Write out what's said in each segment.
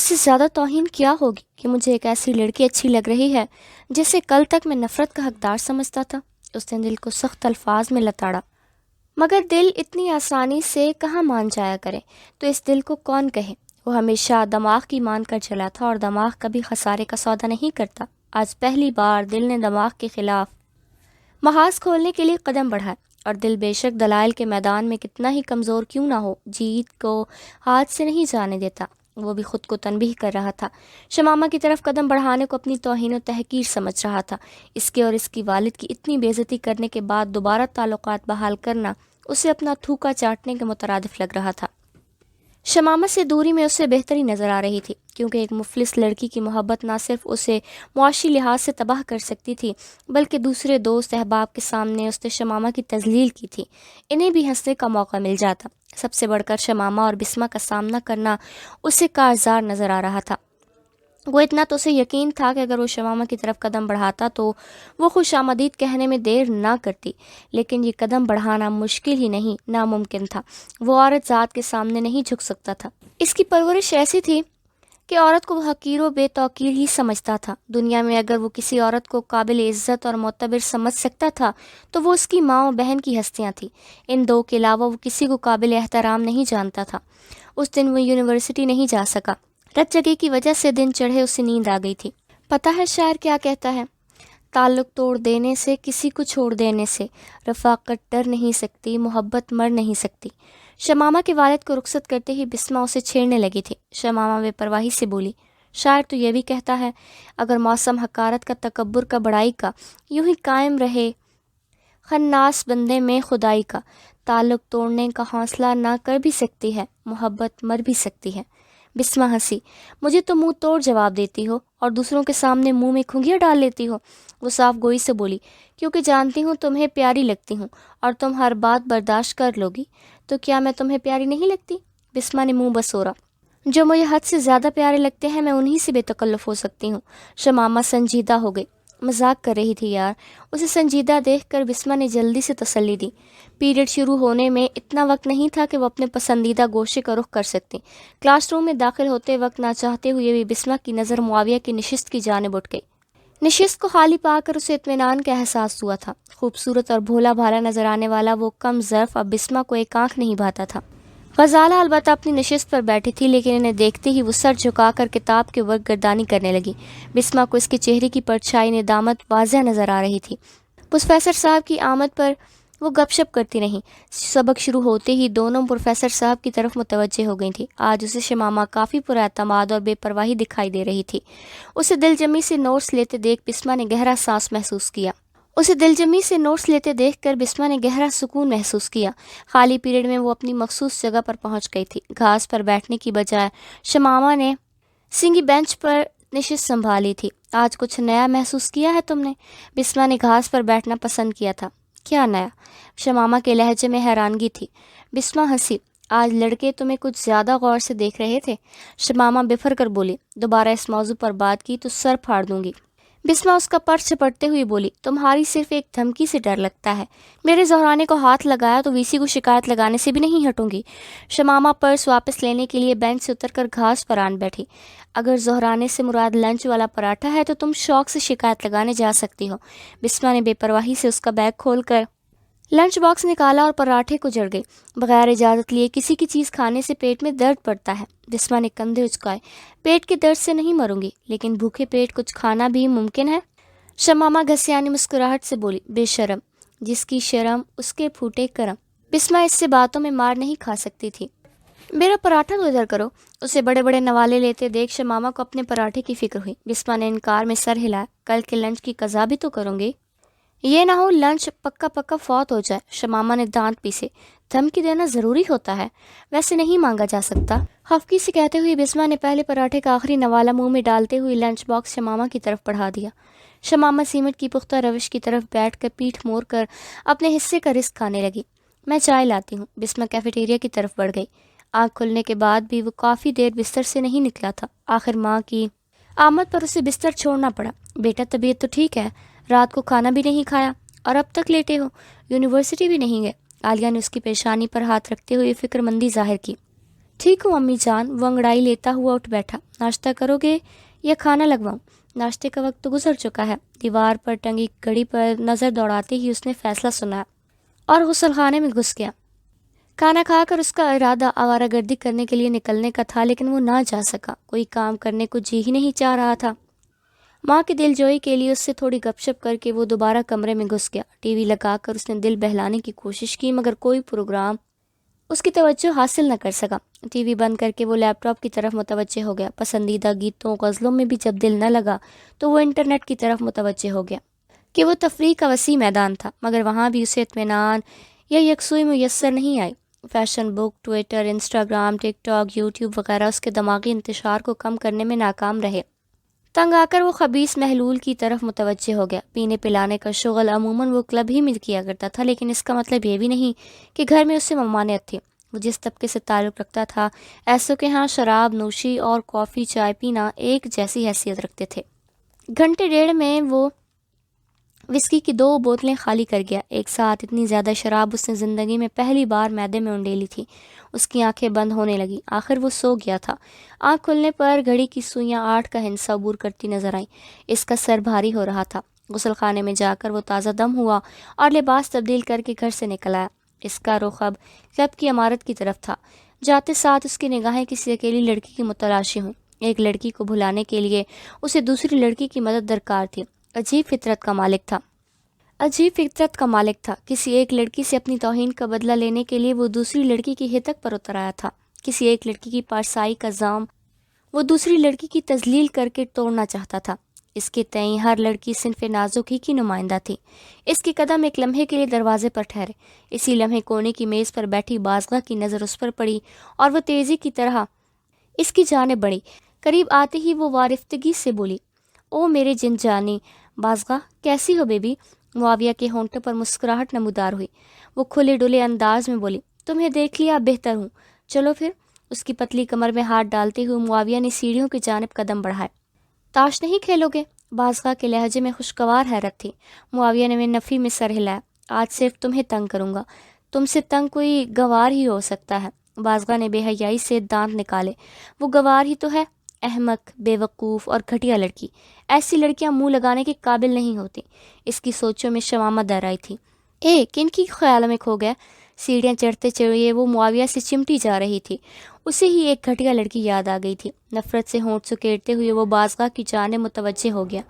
سے زیادہ توہین کیا ہوگی کہ مجھے ایک ایسی لڑکی اچھی لگ رہی ہے جسے کل تک میں نفرت کا حقدار سمجھتا تھا۔ اس نے دل کو سخت الفاظ میں لتاڑا، مگر دل اتنی آسانی سے کہاں مان جایا کرے، تو اس دل کو کون کہے۔ وہ ہمیشہ دماغ کی مان کر چلا تھا، اور دماغ کبھی خسارے کا سودا نہیں کرتا۔ آج پہلی بار دل نے دماغ کے خلاف محاذ کھولنے کے لیے قدم بڑھائے، اور دل بے شک دلائل کے میدان میں کتنا ہی کمزور کیوں نہ ہو، جیت کو ہاتھ سے نہیں جانے دیتا۔ وہ بھی خود کو تنبیہ کر رہا تھا۔ شمامہ کی طرف قدم بڑھانے کو اپنی توہین و تحقیر سمجھ رہا تھا۔ اس کے اور اس کی والد کی اتنی بے عزتی کرنے کے بعد دوبارہ تعلقات بحال کرنا اسے اپنا تھوکا چاٹنے کے مترادف لگ رہا تھا۔ شمامہ سے دوری میں اسے بہتری نظر آ رہی تھی، کیونکہ ایک مفلس لڑکی کی محبت نہ صرف اسے معاشی لحاظ سے تباہ کر سکتی تھی، بلکہ دوسرے دوست احباب کے سامنے اس نے شمامہ کی تذلیل کی تھی، انہیں بھی ہنسنے کا موقع مل جاتا۔ سب سے بڑھ کر شمامہ اور بسمہ کا سامنا کرنا اسے کارزار نظر آ رہا تھا۔ وہ اتنا تو اسے یقین تھا کہ اگر وہ شمامہ کی طرف قدم بڑھاتا تو وہ خوش آمدید کہنے میں دیر نہ کرتی، لیکن یہ قدم بڑھانا مشکل ہی نہیں، ناممکن تھا۔ وہ عورت ذات کے سامنے نہیں جھک سکتا تھا۔ اس کی پرورش ایسی تھی کہ عورت کو وہ حقیر و بے توقیر ہی سمجھتا تھا۔ دنیا میں اگر وہ کسی عورت کو قابل عزت اور معتبر سمجھ سکتا تھا تو وہ اس کی ماں و بہن کی ہستیاں تھیں۔ ان دو کے علاوہ وہ کسی کو قابل احترام نہیں جانتا تھا۔ اس دن وہ یونیورسٹی نہیں جا سکا۔ رت جگہ کی وجہ سے دن چڑھے اسے نیند آ گئی تھی۔ پتہ ہے شاعر کیا کہتا ہے؟ تعلق توڑ دینے سے، کسی کو چھوڑ دینے سے، رفاقت ڈر نہیں سکتی، محبت مر نہیں سکتی۔ شمامہ کے والد کو رخصت کرتے ہی بسمہ اسے چھیڑنے لگی تھی۔ شمامہ بے پرواہی سے بولی، شاعر تو یہ بھی کہتا ہے اگر موسم حقارت کا، تکبر کا، بڑائی کا یوں ہی قائم رہے، خناس بندے میں خدائی کا، تعلق توڑنے کا حوصلہ نہ کر بھی سکتی ہے، محبت مر بھی سکتی ہے۔ بسمہ ہنسی، مجھے تو منہ توڑ جواب دیتی ہو اور دوسروں کے سامنے منہ میں کھنگیاں ڈال لیتی ہو۔ وہ صاف گوئی سے بولی، کیونکہ جانتی ہوں تمہیں پیاری لگتی ہوں اور تم ہر بات برداشت کر لو گی، تو کیا میں تمہیں پیاری نہیں لگتی؟ بسمہ نے منہ بسورا، جو مجھے حد سے زیادہ پیارے لگتے ہیں میں انہی سے بے تکلف ہو سکتی ہوں۔ شمامہ سنجیدہ ہو گئی، مذاق کر رہی تھی یار۔ اسے سنجیدہ دیکھ کر بسمہ نے جلدی سے تسلی دی۔ پیریڈ شروع ہونے میں اتنا وقت نہیں تھا کہ وہ اپنے پسندیدہ گوشے کا رخ کر سکتی۔ کلاس روم میں داخل ہوتے وقت نہ چاہتے ہوئے بھی بسمہ کی نظر معاویہ کی نشست کی جانب اٹھ گئی۔ نشست کو خالی پا کر اسے اطمینان کا احساس ہوا تھا۔ خوبصورت اور بھولا بھالا نظر آنے والا وہ کم ظرف اب بسمہ کو ایک آنکھ نہیں بھاتا تھا۔ غزالہ البتہ اپنی نشست پر بیٹھی تھی، لیکن انہیں دیکھتے ہی وہ سر جھکا کر کتاب کے ورق گردانی کرنے لگی۔ بسمہ کو اس کے چہرے کی پرچھائی ندامت واضح نظر آ رہی تھی۔ پروفیسر صاحب کی آمد پر وہ گپ شپ کرتی رہیں۔ سبق شروع ہوتے ہی دونوں پروفیسر صاحب کی طرف متوجہ ہو گئی تھیں۔ آج اسے شمامہ کافی پر اعتماد اور بے پرواہی دکھائی دے رہی تھی۔ اسے دل جمی سے نوٹس لیتے دیکھ بسمہ نے گہرا سانس محسوس کیا۔ بسمہ نے گہرا سکون محسوس کیا۔ خالی پیریڈ میں وہ اپنی مخصوص جگہ پر پہنچ گئی تھی۔ گھاس پر بیٹھنے کی بجائے شمامہ نے سنگی بینچ پر نشست سنبھالی تھی۔ آج کچھ نیا محسوس کیا ہے تم نے؟ بسمہ نے گھاس پر بیٹھنا پسند کیا تھا۔ کیا نیا؟ شمامہ کے لہجے میں حیرانگی تھی۔ بسمہ ہنسی، آج لڑکے تمہیں کچھ زیادہ غور سے دیکھ رہے تھے۔ شمامہ بفر کر بولی، دوبارہ اس موضوع پر بات کی تو سر پھاڑ دوں گی۔ بسمہ اس کا پر چپٹتے ہوئے بولی، تمہاری صرف ایک دھمکی سے ڈر لگتا ہے۔ میرے زہرانے کو ہاتھ لگایا تو وی سی کو شکایت لگانے سے بھی نہیں ہٹوں گی۔ شمامہ پرس واپس لینے کے لیے بینچ سے اتر کر گھاس پر آن بیٹھی۔ اگر زہرانے سے مراد لنچ والا پراٹھا ہے تو تم شوق سے شکایت لگانے جا سکتی ہو۔ بسمہ نے بے پرواہی سے اس کا بیگ کھول کر لنچ باکس نکالا اور پراٹھے کو جڑ گئی۔ بغیر اجازت لیے کسی کی چیز کھانے سے پیٹ میں درد پڑتا ہے۔ بسمہ نے کندھے اچکائے، پیٹ کے درد سے نہیں مروں گی، لیکن بھوکے پیٹ کچھ کھانا بھی ممکن ہے۔ شمامہ گھسیانی مسکراہٹ سے بولی، بے شرم، جس کی شرم اس کے پھوٹے کرم۔ بسمہ اس سے باتوں میں مار نہیں کھا سکتی تھی۔ میرا پراٹھا تو ادھر کرو۔ اسے بڑے بڑے نوالے لیتے دیکھ شمامہ کو اپنے پراٹھے کی فکر ہوئی۔ بسمہ نے انکار میں سر ہلایا، کل کے لنچ کی قضا بھی تو کروں گی، یہ نہ ہو لنچ پکا فوت ہو جائے۔ شمامہ نے دانت پیسے، دھمکی دینا ضروری ہوتا ہے، ویسے نہیں مانگا جا سکتا۔ خفگی سے کہتے ہوئے بسمہ نے پہلے پراٹھے کا آخری نوالا منہ میں ڈالتے ہوئے لنچ باکس شمامہ کی طرف بڑھا دیا۔ شمامہ سیمنٹ کی پختہ روش کی طرف بیٹھ کر پیٹھ موڑ کر اپنے حصے کا رزق کھانے لگی۔ میں چائے لاتی ہوں۔ بسمہ کیفیٹیریا کی طرف بڑھ گئی۔ آنکھ کھلنے کے بعد بھی وہ کافی دیر بستر سے نہیں نکلا تھا۔ آخر ماں کی آمد پر اسے بستر چھوڑنا پڑا۔ بیٹا طبیعت تو ٹھیک ہے؟ رات کو کھانا بھی نہیں کھایا اور اب تک لیٹے ہو؟ یونیورسٹی بھی نہیں گئے؟ عالیہ نے اس کی پیشانی پر ہاتھ رکھتے ہوئے فکر مندی ظاہر کی۔ ٹھیک ہوں امی جان، وہ انگڑائی لیتا ہوا اٹھ بیٹھا۔ ناشتہ کرو گے یا کھانا لگواؤں؟ ناشتے کا وقت تو گزر چکا ہے۔ دیوار پر ٹنگی گھڑی پر نظر دوڑاتے ہی اس نے فیصلہ سنایا اور غسل خانے میں گھس گیا۔ کھانا کھا کر اس کا ارادہ آوارہ گردی کرنے کے لیے نکلنے کا تھا، لیکن وہ نہ جا سکا۔ کوئی کام کرنے کو جی ہی نہیں چاہ رہا تھا۔ ماں کی دل جوئی کے لیے اس سے تھوڑی گپ شپ کر کے وہ دوبارہ کمرے میں گھس گیا۔ ٹی وی لگا کر اس نے دل بہلانے کی کوشش کی، مگر کوئی پروگرام اس کی توجہ حاصل نہ کر سکا۔ ٹی وی بند کر کے وہ لیپ ٹاپ کی طرف متوجہ ہو گیا۔ پسندیدہ گیتوں غزلوں میں بھی جب دل نہ لگا تو وہ انٹرنیٹ کی طرف متوجہ ہو گیا کہ وہ تفریح کا وسیع میدان تھا، مگر وہاں بھی اسے اطمینان یا یکسوئی میسر نہیں آئی۔ فیشن بک، ٹویٹر، انسٹاگرام، ٹک ٹاک، یوٹیوب وغیرہ اس کے دماغی انتشار کو کم کرنے میں ناکام رہے۔ تنگ آ کر وہ خبیث محلول کی طرف متوجہ ہو گیا۔ پینے پلانے کا شغل عموماً وہ کلب ہی میں کیا کرتا تھا، لیکن اس کا مطلب یہ بھی نہیں کہ گھر میں اس سے ممانعت تھی۔ وہ جس طبقے سے تعلق رکھتا تھا، ایسوں کے ہاں شراب نوشی اور کافی چائے پینا ایک جیسی حیثیت رکھتے تھے۔ گھنٹے ڈیڑھ میں وہ وسکی کی 2 بوتلیں خالی کر گیا۔ ایک ساتھ اتنی زیادہ شراب اس نے زندگی میں پہلی بار معدے میں انڈیلی تھی۔ اس کی آنکھیں بند ہونے لگیں۔ آخر وہ سو گیا تھا۔ آنکھ کھلنے پر گھڑی کی سوئیاں 8 کا ہندسہ عبور کرتی نظر آئیں۔ اس کا سر بھاری ہو رہا تھا۔ غسل خانے میں جا کر وہ تازہ دم ہوا اور لباس تبدیل کر کے گھر سے نکل آیا۔ اس کا رخ اب کلب کی عمارت کی طرف تھا۔ جاتے ساتھ اس کی نگاہیں کسی اکیلی لڑکی کی متلاشی ہوئیں۔ ایک لڑکی کو بھلانے کے لیے اسے دوسری لڑکی کی مدد درکار تھی۔ عجیب فطرت کا مالک تھا۔ کسی ایک لڑکی سے اپنی توہین کا بدلہ لینے کے لیے وہ دوسری لڑکی کی ہتک پر اتر آیا تھا۔ کسی ایک لڑکی کی پارسائی کا زام وہ دوسری لڑکی کی تذلیل کر کے توڑنا چاہتا تھا۔ اس کے تئیں ہر لڑکی صنف نازک ہی کی نمائندہ تھی۔ اس کے قدم ایک لمحے کے لیے دروازے پر ٹھہرے۔ اسی لمحے کونے کی میز پر بیٹھی بازغہ کی نظر اس پر پڑی اور وہ تیزی کی طرح اس کی جانب بڑھی۔ قریب آتے ہی وہ وارفتگی سے بولی، او میرے جن جانی بازغہ، کیسی ہو بیبی؟ معاویہ کے ہونٹوں پر مسکراہٹ نمودار ہوئی۔ وہ کھلے ڈلے انداز میں بولی، تمہیں دیکھ لیا اب بہتر ہوں، چلو پھر۔ اس کی پتلی کمر میں ہاتھ ڈالتے ہوئے معاویہ نے سیڑھیوں کی جانب قدم بڑھائے۔ تاش نہیں کھیلو گے؟ بازغہ کے لہجے میں خوشگوار حیرت تھی۔ معاویہ نے نفی میں سر ہلایا۔ آج صرف تمہیں تنگ کروں گا۔ تم سے تنگ کوئی گوار ہی ہو سکتا ہے۔ بازغہ نے بے حیائی سے دانت نکالے۔ وہ گوار ہی تو ہے، احمق، بے وقوف اور گھٹیا لڑکی۔ ایسی لڑکیاں منہ لگانے کے قابل نہیں ہوتی۔ اس کی سوچوں میں شمامہ در آئی تھی۔ کن کی خیالوں میں کھو گیا؟ سیڑھیاں چڑھتے چڑھے وہ معاویہ سے چمٹی جا رہی تھی۔ اسے ہی ایک گھٹیا لڑکی یاد آ گئی تھی۔ نفرت سے ہونٹ سکیڑتے ہوئے وہ بازغہ کی جانب متوجہ ہو گیا۔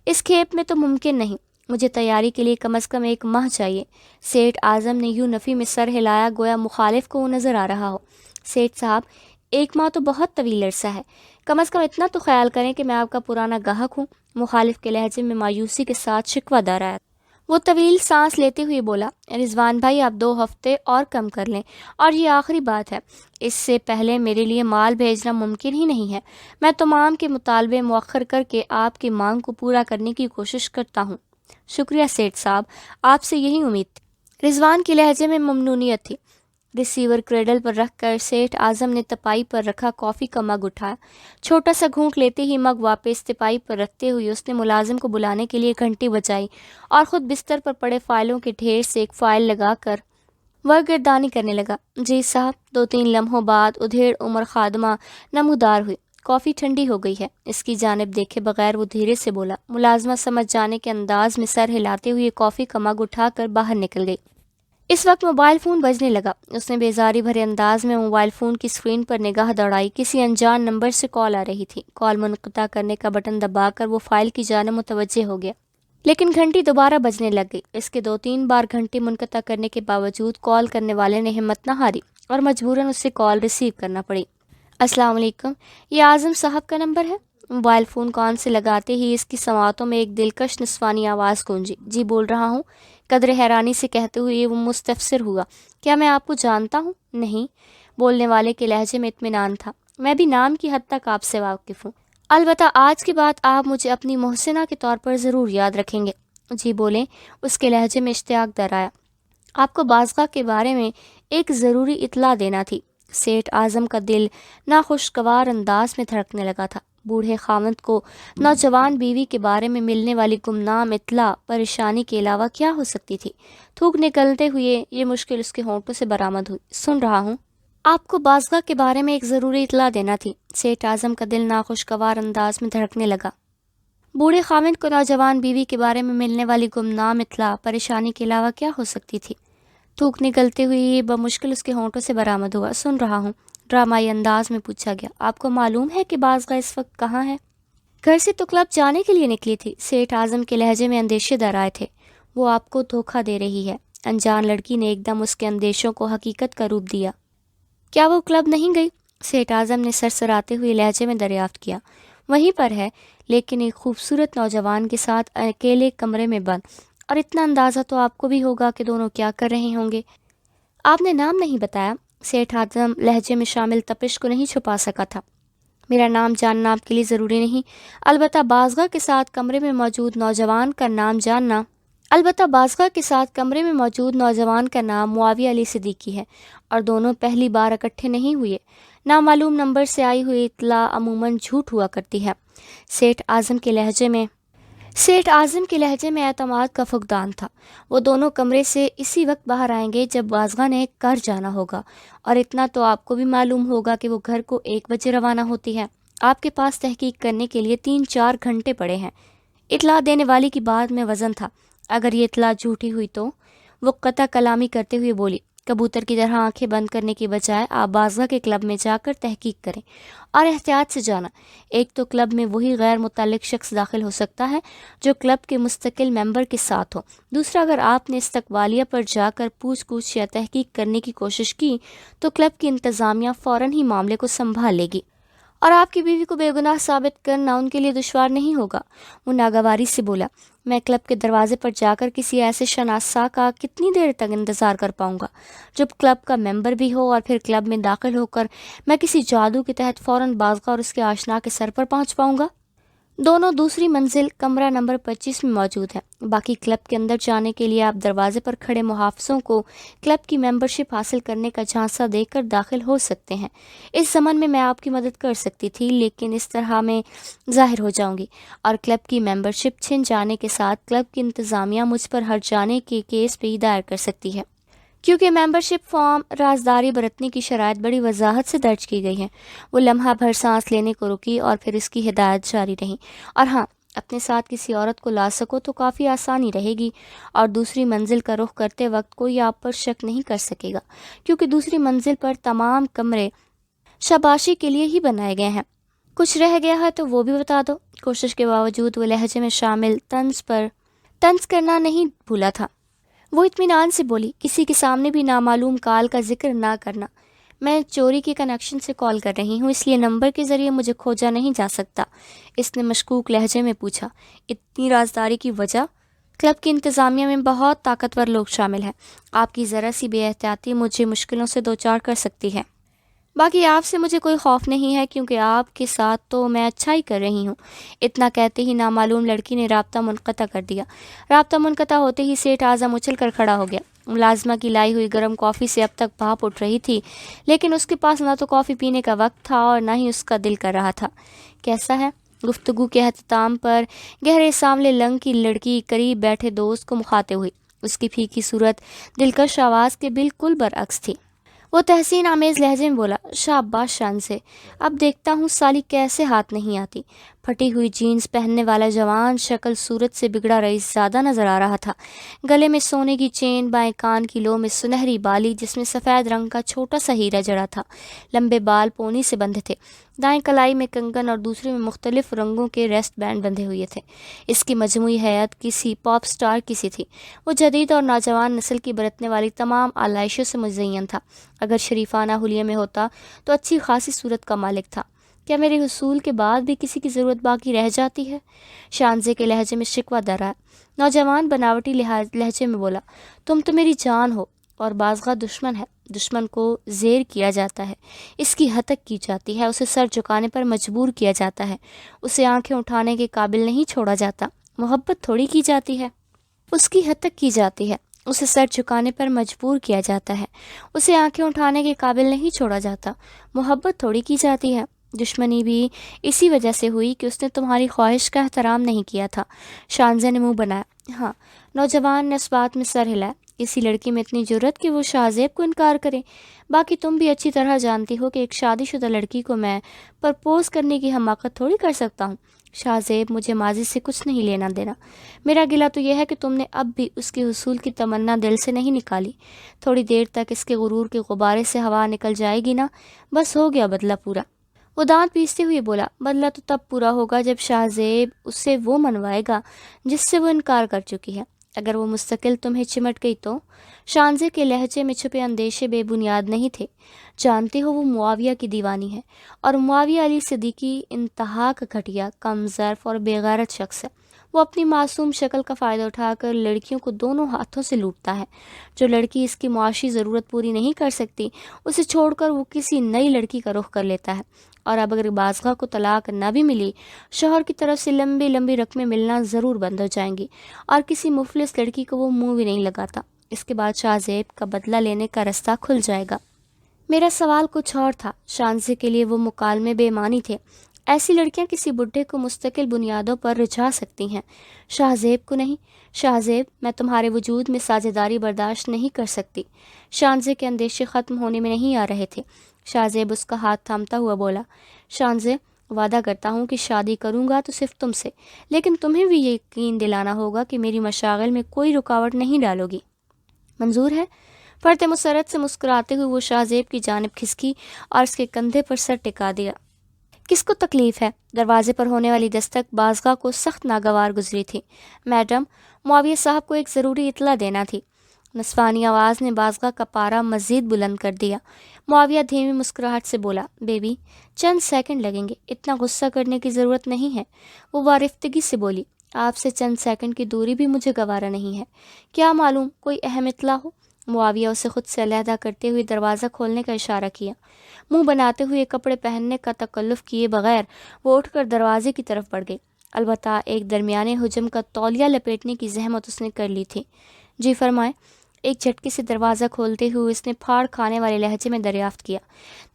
اس کھیپ میں تو ممکن نہیں، مجھے تیاری کے لیے کم از کم 1 ماہ چاہیے۔ سیٹھ اعظم نے یوں نفی میں سر ہلایا گویا مخالف کو وہ نظر آ رہا ہو۔ سیٹھ صاحب، 1 ماہ تو بہت طویل عرصہ ہے، کم از کم اتنا تو خیال کریں کہ میں آپ کا پرانا گاہک ہوں۔ مخالف کے لہجے میں مایوسی کے ساتھ شکوہ دار آیا۔ وہ طویل سانس لیتے ہوئے بولا، رضوان بھائی آپ 2 ہفتے اور کم کر لیں، اور یہ آخری بات ہے، اس سے پہلے میرے لیے مال بھیجنا ممکن ہی نہیں ہے۔ میں تمام کے مطالبے مؤخر کر کے آپ کی مانگ کو پورا کرنے کی کوشش کرتا ہوں۔ شکریہ سیٹھ صاحب، آپ سے یہی امید تھی۔ رضوان کے لہجے میں ممنونیت تھی۔ ریسیور کریڈل پر رکھ کر سیٹھ اعظم نے تپائی پر رکھا کافی کا مگ اٹھایا۔ چھوٹا سا گھونٹ لیتے ہی مگ واپس تپائی پر رکھتے ہوئے اس نے ملازم کو بلانے کے لیے گھنٹی بجائی اور خود بستر پر پڑے فائلوں کے ڈھیر سے ایک فائل لگا کر وہ گردانی کرنے لگا۔ جی صاحب۔ 2-3 لمحوں بعد ادھیڑ عمر خادمہ نمودار ہوئی۔ کافی ٹھنڈی ہو گئی ہے۔ اس کی جانب دیکھے بغیر وہ دھیرے سے بولا۔ ملازمہ سمجھ جانے کے انداز میں سر ہلاتے ہوئے کافی کا مگ اٹھا کر باہر نکل گئی۔ اس وقت موبائل فون بجنے لگا۔ اس نے بیزاری بھرے انداز میں موبائل فون کی اسکرین پر نگاہ دوڑائی۔ کسی انجان نمبر سے کال آ رہی تھی۔ کال منقطع کرنے کا بٹن دبا کر وہ فائل کی جانب متوجہ ہو گیا، لیکن گھنٹی دوبارہ بجنے لگ گئی۔ اس کے 2-3 بار گھنٹی منقطع کرنے کے باوجود کال کرنے والے نے ہمت نہ ہاری اور مجبوراً اس سے کال ریسیو کرنا پڑی۔ السلام علیکم، یہ اعظم صاحب کا نمبر ہے؟ موبائل فون کان سے لگاتے ہی اس کی سماعتوں میں ایک دلکش نسوانی آواز گونجی۔ جی بول رہا ہوں، قدر حیرانی سے کہتے ہوئے وہ مستفسر ہوا۔ کیا میں آپ کو جانتا ہوں؟ نہیں۔ بولنے والے کے لہجے میں اطمینان تھا۔ میں بھی نام کی حد تک آپ سے واقف ہوں، البتہ آج کے بعد آپ مجھے اپنی محسنہ کے طور پر ضرور یاد رکھیں گے۔ جی بولیں۔ اس کے لہجے میں اشتیاق در آیا۔ آپ کو بازغہ کے بارے میں ایک ضروری اطلاع دینا تھی۔ سیٹھ اعظم کا دل ناخوشگوار انداز میں دھڑکنے لگا تھا۔ بوڑھے خاوند کو نوجوان بیوی کے بارے میں ملنے والی گمنام اطلاع پریشانی کے علاوہ کیا ہو سکتی تھی؟ تھوک نکلتے ہوئے یہ مشکل اس کے ہونٹوں سے برآمد ہوئی۔ سن رہا ہوں۔ آپ کو بازگاہ کے بارے میں ایک ضروری اطلاع دینا تھی۔ سیٹھ اعظم کا دل ناخوشگوار انداز میں دھڑکنے لگا۔ بوڑھے خاوند کو نوجوان بیوی کے بارے میں ملنے والی گمنام اطلاع پریشانی کے علاوہ کیا ہو سکتی تھی؟ تھوک نگلتے ہوئے یہ بمشکل اس کے ہونٹوں سے برآمد ہوا۔ سن رہا ہوں، ڈرامائی انداز میں پوچھا گیا۔ آپ کو معلوم ہے کہ بازگاہ اس وقت کہاں ہے؟ گھر سے تو کلب جانے کے لیے نکلی تھی۔ سیٹھ اعظم کے لہجے میں اندیشے در آئے تھے۔ وہ آپ کو دھوکہ دے رہی ہے۔ انجان لڑکی نے ایک دم اس کے اندیشوں کو حقیقت کا روپ دیا۔ کیا وہ کلب نہیں گئی؟ سیٹھ اعظم نے سرسراتے ہوئے لہجے میں دریافت کیا۔ وہیں پر ہے، لیکن ایک خوبصورت نوجوان کے ساتھ اکیلے کمرے میں بند، اور اتنا اندازہ تو آپ کو بھی ہوگا کہ دونوں کیا کر رہے ہوں گے۔ آپ نے نام نہیں بتایا۔ سیٹھ اعظم لہجے میں شامل تپش کو نہیں چھپا سکا تھا۔ میرا نام جاننا آپ کے لیے ضروری نہیں، البتہ بازگاہ کے ساتھ کمرے میں موجود نوجوان کا نام معاویہ علی صدیقی ہے، اور دونوں پہلی بار اکٹھے نہیں ہوئے۔ نامعلوم نمبر سے آئی ہوئی اطلاع عموماً جھوٹ ہوا کرتی ہے۔ سیٹھ اعظم کے لہجے میں اعتماد کا فقدان تھا۔ وہ دونوں کمرے سے اسی وقت باہر آئیں گے جب بازگاہ نے گھر جانا ہوگا، اور اتنا تو آپ کو بھی معلوم ہوگا کہ وہ گھر کو 1 بجے روانہ ہوتی ہے۔ آپ کے پاس تحقیق کرنے کے لیے 3-4 گھنٹے پڑے ہیں۔ اطلاع دینے والی کی بات میں وزن تھا۔ اگر یہ اطلاع جھوٹی ہوئی تو؟ وہ قطع کلامی کرتے ہوئے بولی۔ کبوتر کی طرح آنکھیں بند کرنے کی بجائے آپ بازگاہ کے کلب میں جا کر تحقیق کریں، اور احتیاط سے جانا۔ ایک تو کلب میں وہی غیر متعلق شخص داخل ہو سکتا ہے جو کلب کے مستقل ممبر کے ساتھ ہو۔ دوسرا، اگر آپ نے استقبالیہ پر جا کر پوچھ گچھ یا تحقیق کرنے کی کوشش کی تو کلب کی انتظامیہ فوراً ہی معاملے کو سنبھال لے گی، اور آپ کی بیوی کو بے گناہ ثابت کرنا ان کے لیے دشوار نہیں ہوگا۔ وہ ناگواری سے بولا۔ میں کلب کے دروازے پر جا کر کسی ایسے شناسا کا کتنی دیر تک انتظار کر پاؤں گا جب کلب کا ممبر بھی ہو، اور پھر کلب میں داخل ہو کر میں کسی جادو کے تحت فوراً بازگاہ اور اس کے آشنا کے سر پر پہنچ پاؤں گا؟ دونوں دوسری منزل کمرہ نمبر 25 میں موجود ہیں۔ باقی کلب کے اندر جانے کے لیے آپ دروازے پر کھڑے محافظوں کو کلب کی ممبرشپ حاصل کرنے کا جھانسا دے کر داخل ہو سکتے ہیں۔ اس ضمن میں آپ کی مدد کر سکتی تھی، لیکن اس طرح میں ظاہر ہو جاؤں گی، اور کلب کی ممبرشپ چھن جانے کے ساتھ کلب کی انتظامیہ مجھ پر ہٹ جانے کے کیس بھی دائر کر سکتی ہے، کیونکہ ممبرشپ فارم رازداری برتنے کی شرائط بڑی وضاحت سے درج کی گئی ہیں۔ وہ لمحہ بھر سانس لینے کو رکی اور پھر اس کی ہدایت جاری رہی۔ اور ہاں، اپنے ساتھ کسی عورت کو لا سکو تو کافی آسانی رہے گی، اور دوسری منزل کا رخ کرتے وقت کوئی آپ پر شک نہیں کر سکے گا، کیونکہ دوسری منزل پر تمام کمرے شاباشی کے لیے ہی بنائے گئے ہیں۔ کچھ رہ گیا ہے تو وہ بھی بتا دو۔ کوشش کے باوجود وہ لہجے میں شامل طنز کرنا نہیں بھولا تھا۔ وہ اطمینان سے بولی، کسی کے سامنے بھی نامعلوم کال کا ذکر نہ کرنا۔ میں چوری کے کنیکشن سے کال کر رہی ہوں، اس لیے نمبر کے ذریعے مجھے کھوجا نہیں جا سکتا۔ اس نے مشکوک لہجے میں پوچھا۔ اتنی رازداری کی وجہ؟ کلب کی انتظامیہ میں بہت طاقتور لوگ شامل ہیں۔ آپ کی ذرا سی بے احتیاطی مجھے مشکلوں سے دوچار کر سکتی ہے۔ باقی آپ سے مجھے کوئی خوف نہیں ہے، کیونکہ آپ کے ساتھ تو میں اچھا ہی کر رہی ہوں۔ اتنا کہتے ہی نامعلوم لڑکی نے رابطہ منقطع کر دیا۔ رابطہ منقطع ہوتے ہی سیٹھ اعظم اچھل کر کھڑا ہو گیا۔ ملازمہ کی لائی ہوئی گرم کافی سے اب تک بھاپ اٹھ رہی تھی، لیکن اس کے پاس نہ تو کافی پینے کا وقت تھا اور نہ ہی اس کا دل کر رہا تھا۔ کیسا ہے؟ گفتگو کے اختتام پر گہرے سانولے رنگ کی لڑکی قریب بیٹھے دوست کو مخاطب ہوئی۔ اس کی پھیکی صورت دلکش آواز کے بالکل برعکس تھی۔ وہ تحسین آمیز لہجے میں بولا، شاباش شان سے، اب دیکھتا ہوں سالی کیسے ہاتھ نہیں آتی۔ پھٹی ہوئی جینز پہننے والا جوان شکل صورت سے بگڑا رئیس زیادہ نظر آ رہا تھا۔ گلے میں سونے کی چین، بائیں کان کی لو میں سنہری بالی جس میں سفید رنگ کا چھوٹا سا ہیرا جڑا تھا، لمبے بال پونی سے بندھے تھے، دائیں کلائی میں کنگن اور دوسرے میں مختلف رنگوں کے ریسٹ بینڈ بندھے ہوئے تھے۔ اس کی مجموعی حیات کسی پاپ سٹار کی سی تھی۔ وہ جدید اور نوجوان نسل کی برتنے والی تمام آلائشوں سے مزین تھا۔ اگر شریفانہ حلیے میں ہوتا تو اچھی خاصی صورت کا مالک تھا۔ کیا میرے حصول کے بعد بھی کسی کی ضرورت باقی رہ جاتی ہے؟ شانزے کے لہجے میں شکوہ در آیا۔ نوجوان بناوٹی لہجے میں بولا، تم تو میری جان ہو، اور بازگاہ دشمن ہے۔ دشمن کو زیر کیا جاتا ہے، اس کی ہتک کی جاتی ہے، اسے سر جھکانے پر مجبور کیا جاتا ہے، اسے آنکھیں اٹھانے کے قابل نہیں چھوڑا جاتا۔ محبت تھوڑی کی جاتی ہے، اس کی ہتک کی جاتی ہے، اسے سر جھکانے پر مجبور کیا جاتا ہے، اسے آنکھیں اٹھانے کے قابل نہیں چھوڑا جاتا۔ محبت تھوڑی کی جاتی ہے۔ دشمنی بھی اسی وجہ سے ہوئی کہ اس نے تمہاری خواہش کا احترام نہیں کیا تھا۔ شانزے نے منہ بنایا۔ ہاں، نوجوان نے اس بات میں سر ہلایا۔ اسی لڑکی میں اتنی جرت کہ وہ شاہزیب کو انکار کرے؟ باقی تم بھی اچھی طرح جانتی ہو کہ ایک شادی شدہ لڑکی کو میں پرپوز کرنے کی حماقت تھوڑی کر سکتا ہوں۔ شاہزیب، مجھے ماضی سے کچھ نہیں لینا دینا، میرا گلہ تو یہ ہے کہ تم نے اب بھی اس کے حصول کی تمنا دل سے نہیں نکالی۔ تھوڑی دیر تک اس کے غرور کے غبارے سے ہوا نکل جائے گی نا، بس ہو گیا بدلہ پورا۔ وہ دانت پیستے ہوئے بولا، بدلہ تو تب پورا ہوگا جب شاہزیب اسے وہ منوائے گا جس سے وہ انکار کر چکی ہے۔ اگر وہ مستقل تمہیں چمٹ گئی تو؟ شانزے کے لہجے میں چھپے اندیشے بے بنیاد نہیں تھے۔ جانتے ہو وہ معاویہ کی دیوانی ہے، اور معاویہ علی صدیقی انتہا کا گھٹیا، کم ظرف اور بے غیرت شخص ہے۔ وہ اپنی معصوم شکل کا فائدہ اٹھا کر لڑکیوں کو دونوں ہاتھوں سے لوٹتا ہے۔ جو لڑکی اس کی معاشی ضرورت پوری نہیں کر سکتی، اسے چھوڑ کر وہ کسی نئی لڑکی کا رخ کر لیتا ہے، اور اب اگر بازگاہ کو طلاق نہ بھی ملی، شوہر کی طرف سے لمبی لمبی رقمیں ملنا ضرور بند ہو جائیں گی، اور کسی مفلس لڑکی کو وہ منہ بھی نہیں لگاتا۔ اس کے بعد شاہزیب کا بدلہ لینے کا رستہ کھل جائے گا۔ میرا سوال کچھ اور تھا۔ شانزے کے لیے وہ مکالمے بے معنی تھے۔ ایسی لڑکیاں کسی بڈھے کو مستقل بنیادوں پر رجھا سکتی ہیں، شاہزیب کو نہیں۔ شاہزیب، میں تمہارے وجود میں ساجھیداری برداشت نہیں کر سکتی۔ شانزے کے اندیشے ختم ہونے میں نہیں آ رہے تھے۔ شاہزیب اس کا ہاتھ تھامتا ہوا بولا، شانزے، وعدہ کرتا ہوں کہ شادی کروں گا تو صرف تم سے، لیکن تمہیں بھی یقین دلانا ہوگا کہ میری مشاغل میں کوئی رکاوٹ نہیں ڈالو گی۔ منظور ہے؟ فرت مسرت سے مسکراتے ہوئے وہ شاہزیب کی جانب کھسکی اور اس کے کندھے پر سر ٹکا دیا۔ کس کو تکلیف ہے؟ دروازے پر ہونے والی دستک بازگاہ کو سخت ناگوار گزری تھی۔ میڈم، معاویہ صاحب کو ایک ضروری اطلاع دینا تھی۔ نصفانی آواز نے بازگاہ کا پارا مزید بلند کر دیا۔ معاویہ دھیمی مسکراہٹ سے بولا، بیبی، چند سیکنڈ لگیں گے، اتنا غصہ کرنے کی ضرورت نہیں ہے۔ وہ وارفتگی سے بولی، آپ سے چند سیکنڈ کی دوری بھی مجھے گوارا نہیں ہے۔ کیا معلوم کوئی اہم اطلاع ہو؟ معاویہ اسے خود سے علیحدہ کرتے ہوئے دروازہ کھولنے کا اشارہ کیا۔ منہ بناتے ہوئے کپڑے پہننے کا تکلف کیے بغیر وہ اٹھ کر دروازے کی طرف بڑھ گئی۔ البتہ ایک درمیانے حجم کا تولیہ لپیٹنے کی زحمت اس نے کر لی تھی۔ جی فرمائیں۔ ایک جھٹکے سے دروازہ کھولتے ہوئے اس نے پھاڑ کھانے والے لہجے میں دریافت کیا۔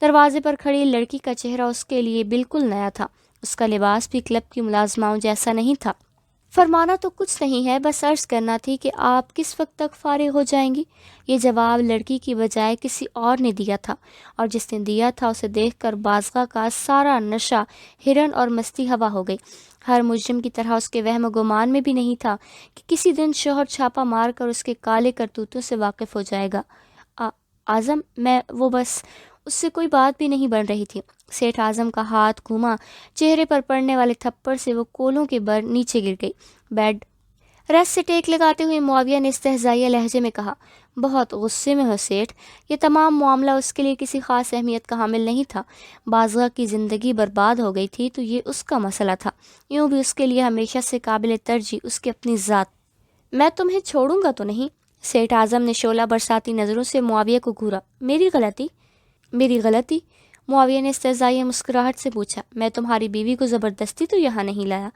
دروازے پر کھڑی لڑکی کا چہرہ اس کے لیے بالکل نیا تھا۔ اس کا لباس بھی کلب کی ملازماؤں جیسا نہیں تھا۔ فرمانا تو کچھ نہیں ہے، بس عرض کرنا تھی کہ آپ کس وقت تک فارغ ہو جائیں گی؟ یہ جواب لڑکی کی بجائے کسی اور نے دیا تھا، اور جس نے دیا تھا اسے دیکھ کر بازگاہ کا سارا نشہ ہرن اور مستی ہوا ہو گئی۔ ہر مجرم کی طرح اس کے وہم و گمان میں بھی نہیں تھا کہ کسی دن شوہر چھاپا مار کر اس کے کالے کرتوتوں سے واقف ہو جائے گا۔ اعظم، میں وہ بس اس سے کوئی بات بھی نہیں بن رہی تھی۔ سیٹھ اعظم کا ہاتھ گھوما، چہرے پر پڑنے والے تھپڑ سے وہ کولوں کے بر نیچے گر گئی۔ بیڈ رس سے ٹیک لگاتے ہوئے معاویہ نے استہزائیہ لہجے میں کہا، بہت غصے میں ہو سیٹھ۔ یہ تمام معاملہ اس کے لیے کسی خاص اہمیت کا حامل نہیں تھا۔ بازگاہ کی زندگی برباد ہو گئی تھی تو یہ اس کا مسئلہ تھا، یوں بھی اس کے لیے ہمیشہ سے قابل ترجیح اس کی اپنی ذات۔ میں تمہیں چھوڑوں گا تو نہیں؟ سیٹھ اعظم نے شعلہ برساتی نظروں سے معاویہ کو گھورا۔ میری غلطی؟ معاویہ نے استہزائیہ مسکراہٹ سے پوچھا، میں تمہاری بیوی کو زبردستی تو یہاں نہیں لایا۔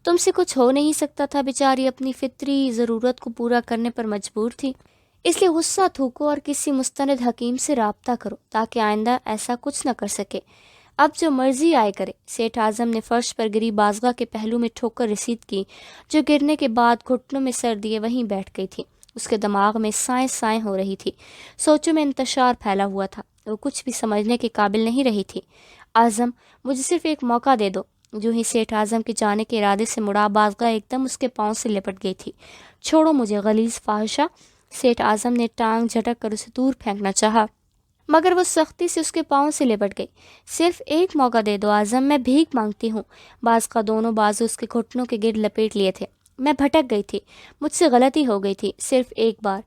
تم سے کچھ ہو نہیں سکتا تھا، بیچاری اپنی فطری ضرورت کو پورا کرنے پر مجبور تھی، اس لیے غصہ تھوکو اور کسی مستند حکیم سے رابطہ کرو تاکہ آئندہ ایسا کچھ نہ کر سکے۔ اب جو مرضی آئے کرے۔ سیٹھ اعظم نے فرش پر گری بازگاہ کے پہلو میں ٹھوکر رسید کی، جو گرنے کے بعد گھٹنوں میں سر دیے وہیں بیٹھ گئی تھی۔ اس کے دماغ میں سائیں ہو رہی تھی، سوچوں میں انتشار پھیلا ہوا تھا، وہ کچھ بھی سمجھنے کے قابل نہیں رہی تھی۔ اعظم، مجھے صرف ایک موقع دے دو۔ جو ہی سیٹھ اعظم کے جانے کے ارادے سے مڑا، بازگاہ ایک دم اس کے پاؤں سے لپٹ گئی تھی۔ چھوڑو مجھے غلیظ فاحشہ۔ سیٹھ اعظم نے ٹانگ جھٹک کر اسے دور پھینکنا چاہا، مگر وہ سختی سے اس کے پاؤں سے لپٹ گئی۔ صرف ایک موقع دے دو اعظم، میں بھیک مانگتی ہوں۔ بازگاہ دونوں بازو اس کے گھٹنوں کے گرد لپیٹ لیے تھے۔ میں بھٹک گئی تھی، مجھ سے غلطی ہو گئی تھی، صرف ایک بار۔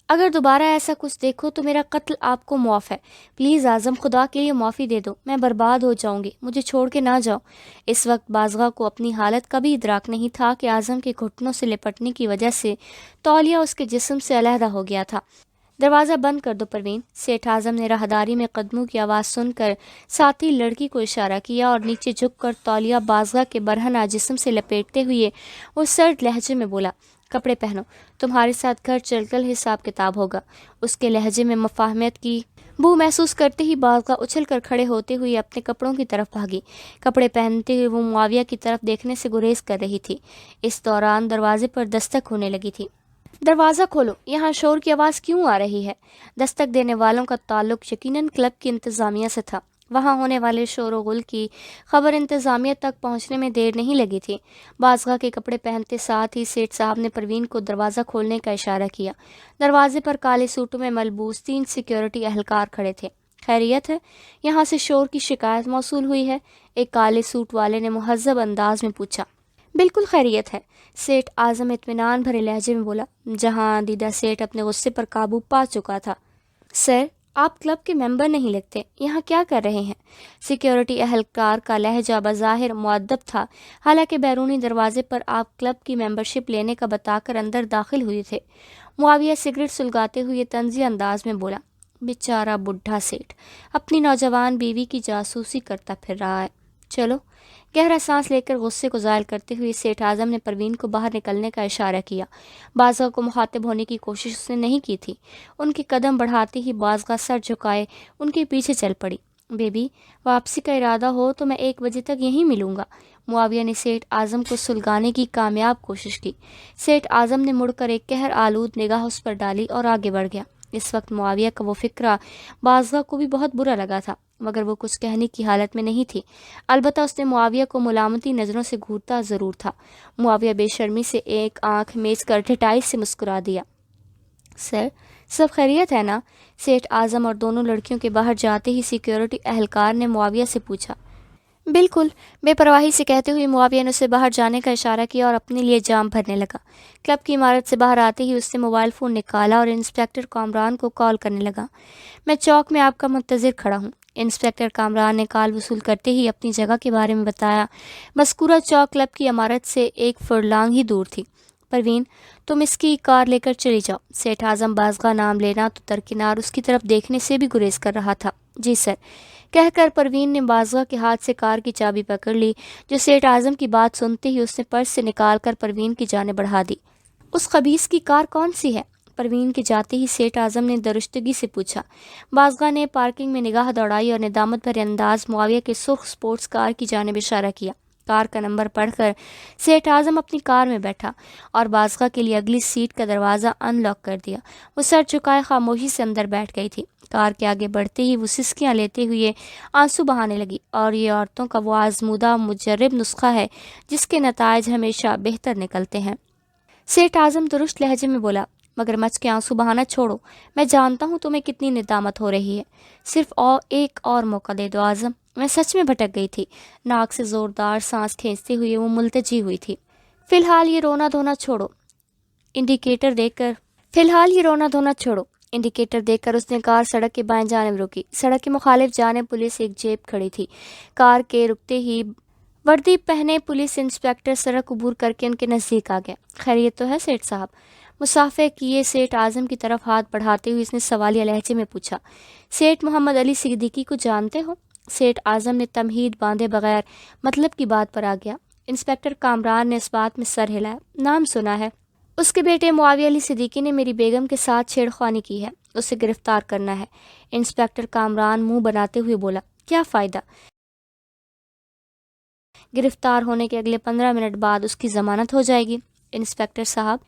اگر دوبارہ ایسا کچھ دیکھو تو میرا قتل آپ کو معاف ہے۔ پلیز اعظم، خدا کے لیے معافی دے دو، میں برباد ہو جاؤں گی، مجھے چھوڑ کے نہ جاؤ۔ اس وقت بازگاہ کو اپنی حالت کا بھی ادراک نہیں تھا کہ اعظم کے گھٹنوں سے لپٹنے کی وجہ سے تولیہ اس کے جسم سے علیحدہ ہو گیا تھا۔ دروازہ بند کر دو پروین۔ سیٹھ اعظم نے راہداری میں قدموں کی آواز سن کر ساتھی لڑکی کو اشارہ کیا اور نیچے جھک کر تولیہ بازگاہ کے برہنہ جسم سے لپیٹتے ہوئے وہ سرد لہجے میں بولا، کپڑے پہنو، تمہارے ساتھ گھر چل کر حساب کتاب ہوگا۔ اس کے لہجے میں مفاہمت کی بو محسوس کرتے ہی بازگاہ اچھل کر کھڑے ہوتے ہوئے اپنے کپڑوں کی طرف بھاگی۔ کپڑے پہنتے ہوئے وہ معاویہ کی طرف دیکھنے سے گریز کر رہی تھی۔ اس دوران دروازے پر دستک ہونے لگی تھی۔ دروازہ کھولو، یہاں شور کی آواز کیوں آ رہی ہے؟ دستک دینے والوں کا تعلق یقیناً کلب کی انتظامیہ سے تھا۔ وہاں ہونے والے شور و غل کی خبر انتظامیہ تک پہنچنے میں دیر نہیں لگی تھی۔ بازگاہ کے کپڑے پہنتے ساتھ ہی سیٹھ صاحب نے پروین کو دروازہ کھولنے کا اشارہ کیا۔ دروازے پر کالے سوٹوں میں ملبوس 3 سیکیورٹی اہلکار کھڑے تھے۔ خیریت ہے؟ یہاں سے شور کی شکایت موصول ہوئی ہے؟ ایک کالے سوٹ والے نے مہذب انداز میں پوچھا۔ بالکل خیریت ہے، سیٹھ اعظم اطمینان بھرے لہجے میں بولا، جہاں دیدہ سیٹھ اپنے غصے پر قابو پا چکا تھا۔ سر، آپ کلب کے ممبر نہیں لگتے، یہاں کیا کر رہے ہیں؟ سیکیورٹی اہلکار کا لہجہ بظاہر مؤدب تھا، حالانکہ بیرونی دروازے پر آپ کلب کی ممبرشپ لینے کا بتا کر اندر داخل ہوئے تھے۔ معاویہ سگریٹ سلگاتے ہوئے طنزی انداز میں بولا، بیچارہ بڈھا سیٹھ اپنی نوجوان بیوی کی جاسوسی کرتا پھر رہا ہے۔ چلو۔ گہرا سانس لے کر غصے کو زائل کرتے ہوئے سیٹھ اعظم نے پروین کو باہر نکلنے کا اشارہ کیا۔ بازگاہ کو مخاطب ہونے کی کوشش اس نے نہیں کی تھی۔ ان کے قدم بڑھاتے ہی بازگاہ سر جھکائے ان کے پیچھے چل پڑی۔ بیبی، واپسی کا ارادہ ہو تو میں 1 بجے تک یہیں ملوں گا۔ معاویہ نے سیٹھ اعظم کو سلگانے کی کامیاب کوشش کی۔ سیٹھ اعظم نے مڑ کر ایک قہر آلود نگاہ اس پر ڈالی اور آگے بڑھ گیا۔ اس وقت معاویہ کا وہ فکرہ بازگاہ کو بھی بہت برا لگا تھا، مگر وہ کچھ کہنے کی حالت میں نہیں تھی۔ البتہ اس نے معاویہ کو ملامتی نظروں سے گھورتا ضرور تھا۔ معاویہ بے شرمی سے ایک آنکھ میچ کر ڈھٹائی سے مسکرا دیا۔ سر، سب خیریت ہے نا؟ سیٹھ اعظم اور دونوں لڑکیوں کے باہر جاتے ہی سیکیورٹی اہلکار نے معاویہ سے پوچھا۔ بالکل، بے پرواہی سے کہتے ہوئے معاویہ نے اسے باہر جانے کا اشارہ کیا اور اپنے لیے جام بھرنے لگا۔ کلب کی عمارت سے باہر آتے ہی اس نے موبائل فون نکالا اور انسپکٹر کامران کو کال کرنے لگا۔ میں چوک میں آپ کا منتظر کھڑا ہوں۔ انسپکٹر کامران نے کال وصول کرتے ہی اپنی جگہ کے بارے میں بتایا۔ مذکورہ چوک کلب کی عمارت سے 1 فرلانگ ہی دور تھی۔ پروین، تم اس کی کار لے کر چلی جاؤ۔ سیٹھ اعظم بازگاہ نام لینا تو درکنار اس کی طرف دیکھنے سے بھی گریز کر رہا تھا۔ جی سر، کہہ کر پروین نے بازگاہ کے ہاتھ سے کار کی چابی پکڑ لی، جو سیٹھ اعظم کی بات سنتے ہی اس نے پرس سے نکال کر پروین کی جانب بڑھا دی۔ اس خبیث کی کار کون سی ہے؟ پروین کے جاتے ہی سیٹھ اعظم نے درشتگی سے پوچھا۔ بازگاہ نے پارکنگ میں نگاہ دوڑائی اور ندامت بھرے انداز معاویہ کے سرخ سپورٹس کار کی جانب اشارہ کیا۔ کار کا نمبر پڑھ کر سیٹھ اعظم اپنی کار میں بیٹھا اور بازگاہ کے لیے اگلی سیٹ کا دروازہ ان لاک کر دیا۔ وہ سر جھکائے خاموشی سے اندر بیٹھ گئی تھی۔ کار کے آگے بڑھتے ہی وہ سسکیاں لیتے ہوئے آنسو بہانے لگی، اور یہ عورتوں کا وہ آزمودہ مجرب نسخہ ہے جس کے نتائج ہمیشہ بہتر نکلتے ہیں۔ سیٹھ اعظم درست لہجے میں بولا، مگر مچ کے آنسو بہانا چھوڑو، میں جانتا ہوں تمہیں کتنی ندامت ہو رہی ہے۔ صرف ایک اور موقع دے دو اعظم، میں سچ میں بھٹک گئی تھی۔ ناک سے زوردار سانس کھینچتے ہوئے وہ ملتجی ہوئی تھی۔ فی الحال یہ رونا دھونا چھوڑو، انڈیکیٹر دے کر اس نے کار سڑک کے بائیں جانب روکی۔ سڑک کے مخالف جانب پولیس ایک جیپ کھڑی تھی۔ کار کے رکتے ہی وردی پہنے پولیس انسپکٹر سڑک عبور کر کے ان کے نزدیک آ گیا۔ خیریت تو ہے سیٹھ صاحب؟ مصافحہ کیے سیٹھ اعظم کی طرف ہاتھ بڑھاتے ہوئے اس نے سوالیہ لہجے میں پوچھا۔ سیٹھ محمد علی صدیقی کو جانتے ہو؟ سیٹھ اعظم نے تمہید باندھے بغیر مطلب کی بات پر آ گیا۔ انسپکٹر کامران نے اس بات میں سر ہلایا۔ نام سنا ہے، اس کے بیٹے معاویہ علی صدیقی نے میری بیگم کے ساتھ چھیڑ خوانی کی ہے، اسے گرفتار کرنا ہے۔ انسپکٹر کامران منہ بناتے ہوئے بولا، کیا فائدہ؟ گرفتار ہونے کے اگلے 15 منٹ بعد اس کی ضمانت ہو جائے گی۔ انسپکٹر صاحب،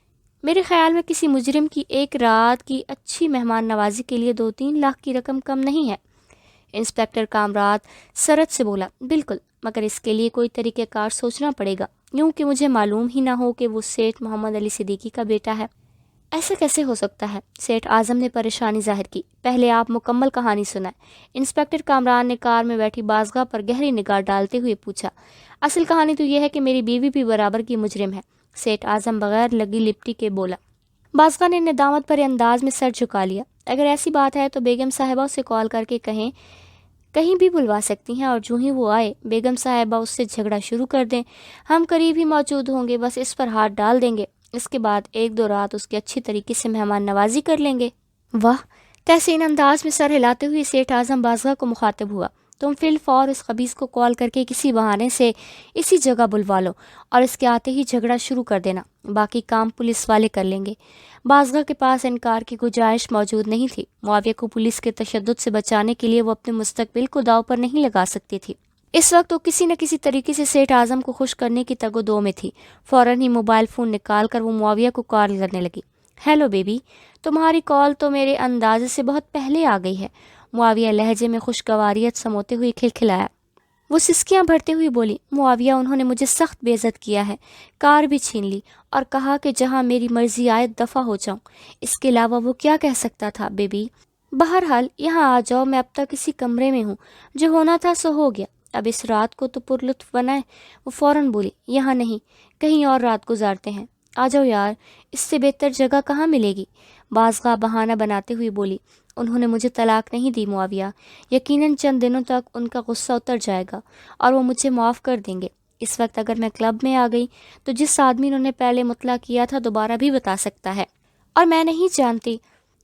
میرے خیال میں کسی مجرم کی 1 رات کی اچھی مہمان نوازی کے لیے 2-3 لاکھ کی رقم کم نہیں ہے۔ انسپکٹر کامران سرت سے بولا، بالکل، مگر اس کے لیے کوئی طریقہ کار سوچنا پڑے گا، یوں کہ مجھے معلوم ہی نہ ہو کہ وہ سیٹھ محمد علی صدیقی کا بیٹا ہے۔ ایسا کیسے ہو سکتا ہے؟ سیٹھ اعظم نے پریشانی ظاہر کی۔ پہلے آپ مکمل کہانی سنائیں۔ انسپکٹر کامران نے کار میں بیٹھی بازگاہ پر گہری نگاہ ڈالتے ہوئے پوچھا۔ اصل کہانی تو یہ ہے کہ میری بیوی بھی برابر کی مجرم ہے، سیٹھ اعظم بغیر لگی لپٹی کے بولا۔ بازگاہ نے ندامت بھرے انداز میں سر جھکا لیا۔ اگر ایسی بات ہے تو بیگم صاحبہ سے کال کر کے کہیں بھی بلوا سکتی ہیں، اور جو ہی وہ آئے بیگم صاحبہ اس سے جھگڑا شروع کر دیں، ہم قریب ہی موجود ہوں گے، بس اس پر ہاتھ ڈال دیں گے، اس کے بعد 1-2 رات اس کی اچھی طریقے سے مہمان نوازی کر لیں گے۔ واہ! تحسین انداز میں سر ہلاتے ہوئے سیٹھ اعظم بازگاہ کو مخاطب ہوا، تم فی الفور اس خبیث کو کال کر کے کسی بہانے سے اسی جگہ بلوا لو اور اس کے آتے ہی جھگڑا شروع کر دینا، باقی کام پولیس والے کر لیں گے۔ بازگاہ کے پاس انکار کی گنجائش موجود نہیں تھی۔ معاویہ کو پولیس کے تشدد سے بچانے کے لیے وہ اپنے مستقبل کو داؤ پر نہیں لگا سکتی تھی۔ اس وقت وہ کسی نہ کسی طریقے سے سیٹھ اعظم کو خوش کرنے کی تگ و دو میں تھی۔ فوراً ہی موبائل فون نکال کر وہ معاویہ کو کال کرنے لگی۔ ہیلو بیبی، تمہاری کال تو میرے اندازے سے بہت پہلے آ گئی ہے، معاویہ لہجے میں خوشگواریت سموتے ہوئے کھلکھلایا۔ وہ سسکیاں بھرتے ہوئی بولی، معاویہ انہوں نے مجھے سخت بے عزت کیا ہے، کار بھی چھین لی اور کہا کہ جہاں میری مرضی آئے دفع ہو جاؤں۔ اس کے علاوہ وہ کیا کہہ سکتا تھا بیبی؟ بہرحال یہاں آ جاؤ، میں اب تک اسی کمرے میں ہوں، جو ہونا تھا سو ہو گیا، اب اس رات کو تو پر لطف بنائے۔ وہ فوراً بولی، یہاں نہیں، کہیں اور رات گزارتے ہیں، آ جاؤ یار، اس سے بہتر جگہ کہاں ملے گی؟ بازگاہ بہانہ بناتے ہوئے بولی، انہوں نے مجھے طلاق نہیں دی معاویہ، یقیناً چند دنوں تک ان کا غصہ اتر جائے گا اور وہ مجھے معاف کر دیں گے۔ اس وقت اگر میں کلب میں آ گئی تو جس آدمی نے انہیں پہلے مطلع کیا تھا دوبارہ بھی بتا سکتا ہے، اور میں نہیں جانتی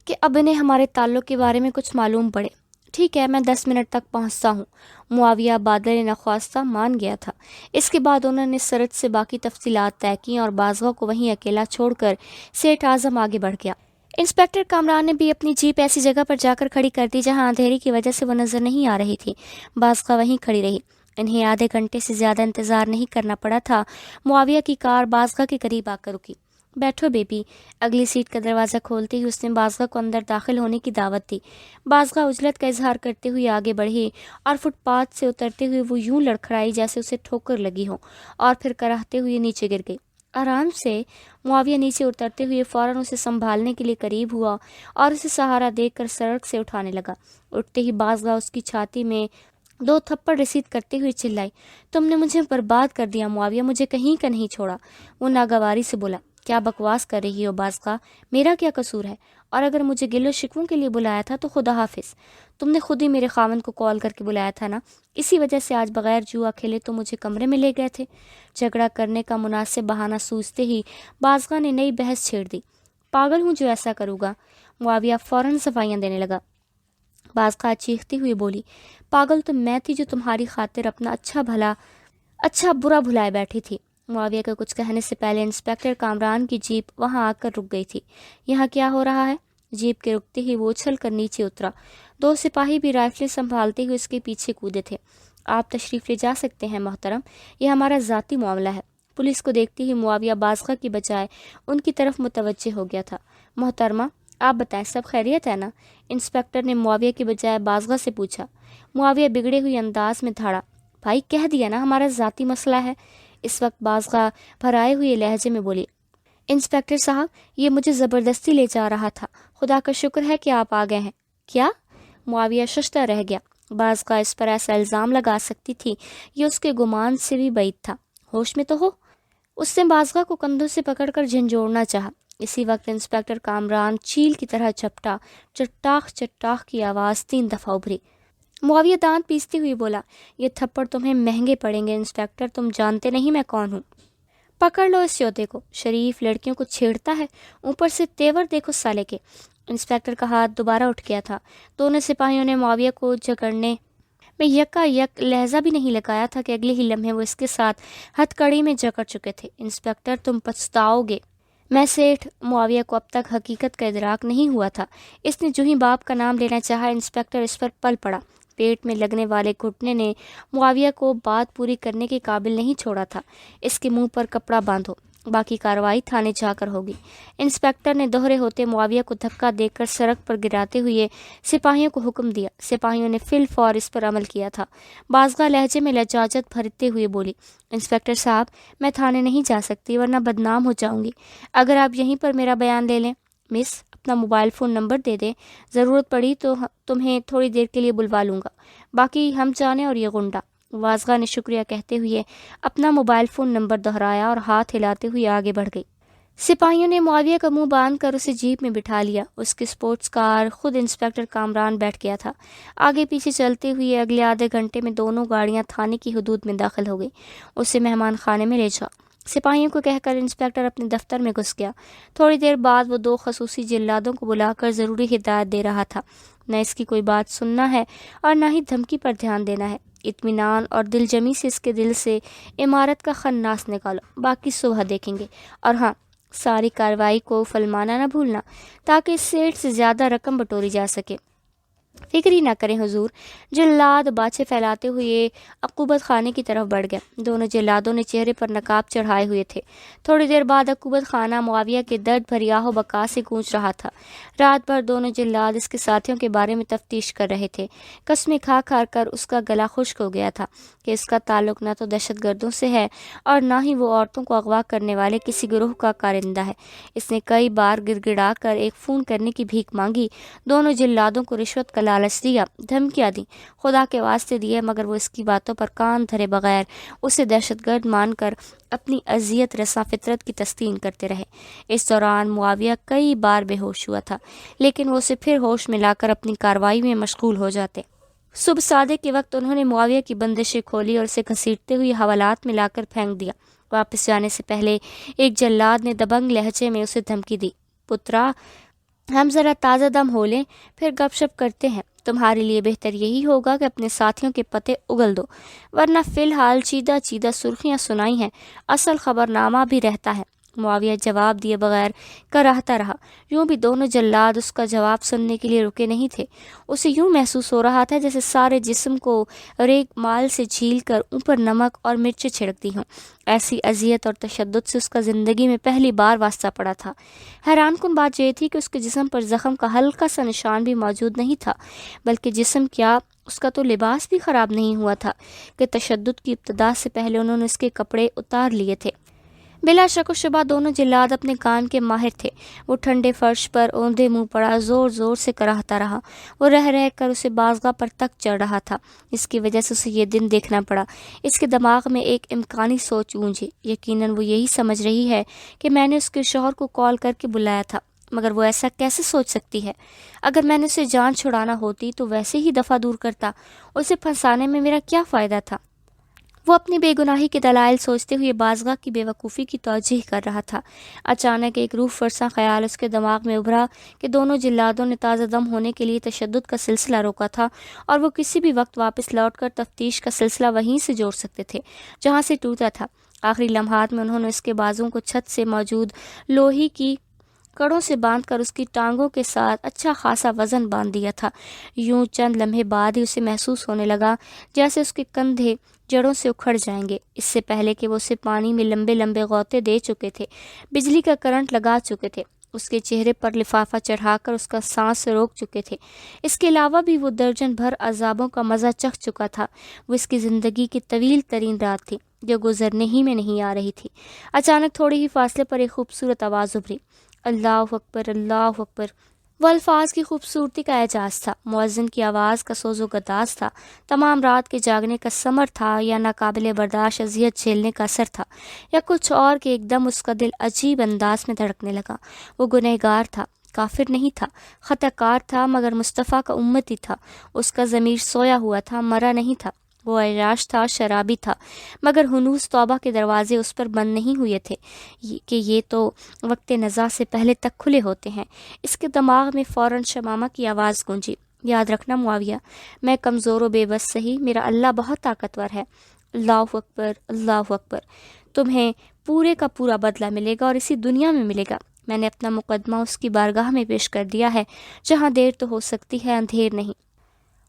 کہ اب انہیں ہمارے تعلق کے بارے میں کچھ معلوم پڑے۔ ٹھیک ہے، میں 10 منٹ تک پہنچتا ہوں۔ معاویہ بادل نخواستہ مان گیا تھا۔ اس کے بعد انہوں نے سرد سے باقی تفصیلات طے کیں اور بازگاہ کو وہیں اکیلا چھوڑ کر سیٹھ اعظم آگے بڑھ گیا۔ انسپکٹر کامران نے بھی اپنی جیپ ایسی جگہ پر جا کر کھڑی کر دی جہاں اندھیرے کی وجہ سے وہ نظر نہیں آ رہی تھی۔ بازگاہ وہیں کھڑی رہی۔ انہیں آدھے گھنٹے سے زیادہ انتظار نہیں کرنا پڑا تھا۔ معاویہ کی کار بازگاہ کے قریب آ کر رکی۔ بیٹھو بیبی، اگلی سیٹ کا دروازہ کھولتے ہی اس نے بازگاہ کو اندر داخل ہونے کی دعوت دی۔ بازگاہ عجلت کا اظہار کرتے ہوئے آگے بڑھی اور فٹ پاتھ سے اترتے ہوئے وہ یوں لڑکھڑائی جیسے اسے ٹھوکر لگی ہو، اور پھر کراہتے ہوئے نیچے گر گئی۔ آرام سے۔ معاویہ نیچے اترتے ہوئے فوراً اسے سنبھالنے کے لیے قریب ہوا اور اسے سہارا دے کر سڑک سے اٹھانے لگا۔ اٹھتے ہی بازگاہ اس کی چھاتی میں 2 تھپڑ رسید کرتے ہوئے چلائی، تم نے مجھے برباد کر دیا معاویہ، مجھے کہیں کا نہیں چھوڑا۔ وہ ناگواری سے بولا، کیا بکواس کر رہی ہو بازگاہ، میرا کیا قصور ہے؟ اور اگر مجھے گل و شکووں کے لیے بلایا تھا تو خدا حافظ، تم نے خود ہی میرے خاوند کو کال کر کے بلایا تھا نا، اسی وجہ سے آج بغیر جوا کھیلے تو مجھے کمرے میں لے گئے تھے۔ جھگڑا کرنے کا مناسب بہانہ سوچتے ہی بازگاہ نے نئی بحث چھیڑ دی، پاگل ہوں جو ایسا کروں گا؟ معاویہ فوراً صفائیاں دینے لگا۔ بازگاہ چیختی ہوئی بولی، پاگل تو میں تھی جو تمہاری خاطر اپنا اچھا برا بھلائے بیٹھی تھی۔ معاویہ کے کچھ کہنے سے پہلے انسپکٹر کامران کی جیپ وہاں آ کر رک گئی تھی۔ یہاں کیا ہو رہا ہے؟ جیپ کے رکتے ہی وہ اچھل کر نیچے اترا۔ 2 سپاہی بھی رائفلیں سنبھالتے ہوئے اس کے پیچھے کودے تھے۔ آپ تشریف لے جا سکتے ہیں محترم، یہ ہمارا ذاتی معاملہ ہے۔ پولیس کو دیکھتے ہی معاویہ بازگاہ کی بجائے ان کی طرف متوجہ ہو گیا تھا۔ محترمہ، آپ بتائیں سب خیریت ہے نا؟ انسپکٹر نے معاویہ کی بجائے بازگاہ سے پوچھا۔ معاویہ بگڑے ہوئے انداز میں دھاڑا، بھائی کہہ دیا نا ہمارا ذاتی مسئلہ ہے۔ اس وقت بازگاہ بھرائے ہوئے لہجے میں بولی، انسپکٹر صاحب یہ مجھے زبردستی لے جا رہا تھا، خدا کا شکر ہے کہ آپ آ گئے ہیں۔ کیا؟ معاویہ ششدر رہ گیا۔ بازگاہ اس پر ایسا الزام لگا سکتی تھی، یہ اس کے گمان سے بھی بعید تھا۔ ہوش میں تو ہو؟ اس نے بازگاہ کو کندھوں سے پکڑ کر جھنجھوڑنا چاہا۔ اسی وقت انسپکٹر کامران چیل کی طرح جھپٹا، چٹاخ چٹاخ کی آواز 3 دفعہ ابھری۔ معاویہ دانت پیستے ہوئے بولا، یہ تھپڑ تمہیں مہنگے پڑیں گے انسپکٹر، تم جانتے نہیں میں کون ہوں۔ پکڑ لو اس یودے کو، شریف لڑکیوں کو چھیڑتا ہے، اوپر سے تیور دیکھو سالے کے۔ انسپکٹر کا ہاتھ دوبارہ اٹھ گیا تھا۔ دونوں سپاہیوں نے معاویہ کو جھگڑنے میں یکا یک لہجہ بھی نہیں لگایا تھا کہ اگلے ہی لمحے وہ اس کے ساتھ ہتھ کڑی میں جکڑ چکے تھے۔ انسپکٹر تم پچھتاؤ گے۔ میں سیٹھ، معاویہ کو اب تک حقیقت کا ادراک نہیں ہوا تھا۔ اس نے جو ہی باپ کا نام لینا چاہا انسپکٹر اس پر پل پڑا۔ پیٹ میں لگنے والے گھٹنے نے معاویہ کو بات پوری کرنے کے قابل نہیں چھوڑا تھا۔ اس کے منہ پر کپڑا باندھو، باقی کارروائی تھانے جا کر ہوگی۔ انسپکٹر نے دوہرے ہوتے معاویہ کو دھکا دے کر سڑک پر گراتے ہوئے سپاہیوں کو حکم دیا۔ سپاہیوں نے فی الفور اس پر عمل کیا تھا۔ بازگاہ لہجے میں لجاجت بھرتے ہوئے بولی، انسپکٹر صاحب میں تھانے نہیں جا سکتی ورنہ بدنام ہو جاؤں گی، اگر آپ یہیں پر میرا بیان لے لیں۔ مس، اپنا موبائل فون نمبر دے دیں، ضرورت پڑی تو تمہیں تھوڑی دیر کے لیے بلوا لوں گا، باقی ہم جانے اور یہ غنڈہ۔ بازگاہ نے شکریہ کہتے ہوئے اپنا موبائل فون نمبر دہرایا اور ہاتھ ہلاتے ہوئے آگے بڑھ گئی۔ سپاہیوں نے معاویہ کا منہ باندھ کر اسے جیپ میں بٹھا لیا۔ اس کی سپورٹس کار خود انسپکٹر کامران بیٹھ گیا تھا۔ آگے پیچھے چلتے ہوئے اگلے آدھے گھنٹے میں دونوں گاڑیاں تھانے کی حدود میں داخل ہو گئی۔ اسے مہمان خانے میں لے جا، سپاہیوں کو کہہ کر انسپکٹر اپنے دفتر میں گھس گیا۔ تھوڑی دیر بعد وہ 2 خصوصی جلادوں کو بلا کر ضروری ہدایت دے رہا تھا، نہ اس کی کوئی بات سننا ہے اور نہ ہی دھمکی پر دھیان دینا ہے۔ اطمینان اور دل جمی سے اس کے دل سے عمارت کا خناس نکالو، باقی صبح دیکھیں گے۔ اور ہاں، ساری کارروائی کو فلمانا نہ بھولنا تاکہ اس سیٹ سے زیادہ رقم بٹوری جا سکے۔ فکر ہی نہ کریں حضور۔ جلاد باچھے پھیلاتے ہوئے عقوبت خانے کی طرف بڑھ گیا۔ دونوں جلادوں نے چہرے پر نقاب چڑھائے ہوئے تھے۔ تھوڑی دیر بعد عقوبت خانہ معاویہ کے درد بھری آہ و بکا سے گونج رہا تھا۔ رات بھر دونوں جلاد اس کے ساتھیوں کے بارے میں تفتیش کر رہے تھے۔ قسمیں کھا کھا کر اس کا گلا خشک ہو گیا تھا کہ اس کا تعلق نہ تو دہشت گردوں سے ہے اور نہ ہی وہ عورتوں کو اغوا کرنے والے کسی گروہ کا کارندہ ہے۔ اس نے کئی بار گڑ گڑا کر ایک فون کرنے کی بھیک مانگی، دونوں جلادوں کو رشوت کا لالچ دیا، دھمکیاں دیں، خدا کے واسطے دیے، مگر وہ اس کی باتوں پر کان دھرے بغیر اسے دہشت گرد مان کر اپنی اذیت رساں فطرت کی تسکین کرتے رہے۔ اس دوران معاویہ کئی بار بے ہوش ہوا تھا، لیکن وہ اسے پھر ہوش میں لا کر اپنی کارروائی میں مشغول ہو جاتے۔ صبح صادق کے وقت انہوں نے معاویہ کی بندشیں کھولی اور اسے گھسیٹتے ہوئے حوالات میں لا کر پھینک دیا۔ واپس جانے سے پہلے ایک جلاد نے دبنگ لہجے میں اسے دھمکی دی، پترا، ہم ذرا تازہ دم ہو لیں، پھر گپ شپ کرتے ہیں۔ تمہارے لیے بہتر یہی ہوگا کہ اپنے ساتھیوں کے پتے اگل دو، ورنہ فی الحال چیدہ چیدہ سرخیاں سنائی ہیں، اصل خبر نامہ بھی رہتا ہے۔ معاویہ جواب دیے بغیر کراہتا رہا۔ یوں بھی دونوں جلاد اس کا جواب سننے کے لیے رکے نہیں تھے۔ اسے یوں محسوس ہو رہا تھا جیسے سارے جسم کو ریگ مال سے جھیل کر اوپر نمک اور مرچیں چھڑک دی ہوں۔ ایسی اذیت اور تشدد سے اس کا زندگی میں پہلی بار واسطہ پڑا تھا۔ حیران کن بات یہ تھی کہ اس کے جسم پر زخم کا ہلکا سا نشان بھی موجود نہیں تھا، بلکہ جسم کیا، اس کا تو لباس بھی خراب نہیں ہوا تھا کہ تشدد کی ابتدا سے پہلے انہوں نے اس کے کپڑے اتار لیے تھے۔ بلا شک و شبہ دونوں جلاد اپنے کام کے ماہر تھے۔ وہ ٹھنڈے فرش پر اوندھے منہ پڑا زور زور سے کراہتا رہا۔ وہ رہ رہ کر اسے بازگاہ پر تک چڑھ رہا تھا۔ اس کی وجہ سے اسے یہ دن دیکھنا پڑا۔ اس کے دماغ میں ایک امکانی سوچ گونجی۔ یقیناً وہ یہی سمجھ رہی ہے کہ میں نے اس کے شوہر کو کال کر کے بلایا تھا، مگر وہ ایسا کیسے سوچ سکتی ہے؟ اگر میں نے اسے جان چھڑانا ہوتی تو ویسے ہی دفعہ دور کرتا، اسے پھنسانے میں میرا کیا فائدہ تھا؟ وہ اپنی بے گناہی کے دلائل سوچتے ہوئے بازگاہ کی بے وقوفی کی توجیح کر رہا تھا۔ اچانک ایک روح فرسا خیال اس کے دماغ میں ابھرا کہ دونوں جلادوں نے تازہ دم ہونے کے لیے تشدد کا سلسلہ روکا تھا اور وہ کسی بھی وقت واپس لوٹ کر تفتیش کا سلسلہ وہیں سے جوڑ سکتے تھے جہاں سے ٹوٹا تھا۔ آخری لمحات میں انہوں نے اس کے بازوں کو چھت سے موجود لوہی کی کڑوں سے باندھ کر اس کی ٹانگوں کے ساتھ اچھا خاصا وزن باندھ دیا تھا۔ یوں چند لمحے بعد ہی اسے محسوس ہونے لگا جیسے اس کے کندھے جڑوں سے اکھڑ جائیں گے۔ اس سے پہلے کہ وہ اسے پانی میں لمبے لمبے غوطے دے چکے تھے، بجلی کا کرنٹ لگا چکے تھے، اس کے چہرے پر لفافہ چڑھا کر اس کا سانس روک چکے تھے۔ اس کے علاوہ بھی وہ درجن بھر عذابوں کا مزہ چکھ چکا تھا۔ وہ اس کی زندگی کی طویل ترین رات تھی جو گزرنے ہی میں نہیں آ رہی تھی۔ اچانک تھوڑے ہی فاصلے پر ایک خوبصورت آواز ابھری، اللہ اکبر، اللہ اکبر۔ وہ الفاظ کی خوبصورتی کا اعجاز تھا، مؤذن کی آواز کا سوز و گداز تھا، تمام رات کے جاگنے کا ثمر تھا، یا ناقابل برداشت اذیت جھیلنے کا اثر تھا، یا کچھ اور کہ ایک دم اس کا دل عجیب انداز میں دھڑکنے لگا۔ وہ گنہگار تھا، کافر نہیں تھا، خطا کار تھا، مگر مصطفیٰ کا امتی تھا۔ اس کا ضمیر سویا ہوا تھا، مرا نہیں تھا۔ وہ عیاش تھا، شرابی تھا، مگر ہنوز توبہ کے دروازے اس پر بند نہیں ہوئے تھے کہ یہ تو وقت نزاع سے پہلے تک کھلے ہوتے ہیں۔ اس کے دماغ میں فوراً شمامہ کی آواز گونجی، یاد رکھنا معاویہ، میں کمزور و بے بس سہی، میرا اللہ بہت طاقتور ہے۔ اللہ اکبر، اللہ اکبر۔ تمہیں پورے کا پورا بدلہ ملے گا اور اسی دنیا میں ملے گا۔ میں نے اپنا مقدمہ اس کی بارگاہ میں پیش کر دیا ہے، جہاں دیر تو ہو سکتی ہے اندھیر نہیں۔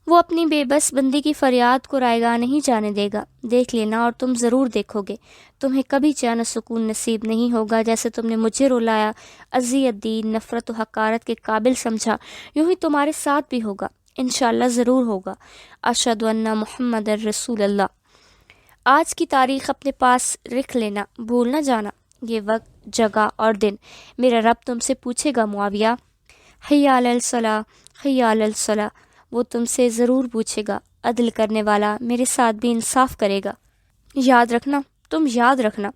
وہ اپنی بے بس بندی کی فریاد کو رائیگاں نہیں جانے دے گا۔ دیکھ لینا اور تم ضرور دیکھو گے، تمہیں کبھی چین و سکون نصیب نہیں ہوگا۔ جیسے تم نے مجھے رلایا، اذیت دی، نفرت و حقارت کے قابل سمجھا، یوں ہی تمہارے ساتھ بھی ہوگا، انشاءاللہ ضرور ہوگا۔ اشہد ان محمد الرسول اللہ۔ آج کی تاریخ اپنے پاس رکھ لینا، بھول نہ جانا، یہ وقت، جگہ اور دن میرا رب تم سے پوچھے گا معاویہ۔ حی علی الصلاۃ، حی علی الصلاۃ، وہ تم سے ضرور پوچھے گا۔ عدل کرنے والا میرے ساتھ بھی انصاف کرے گا۔ یاد رکھنا، تم یاد رکھنا،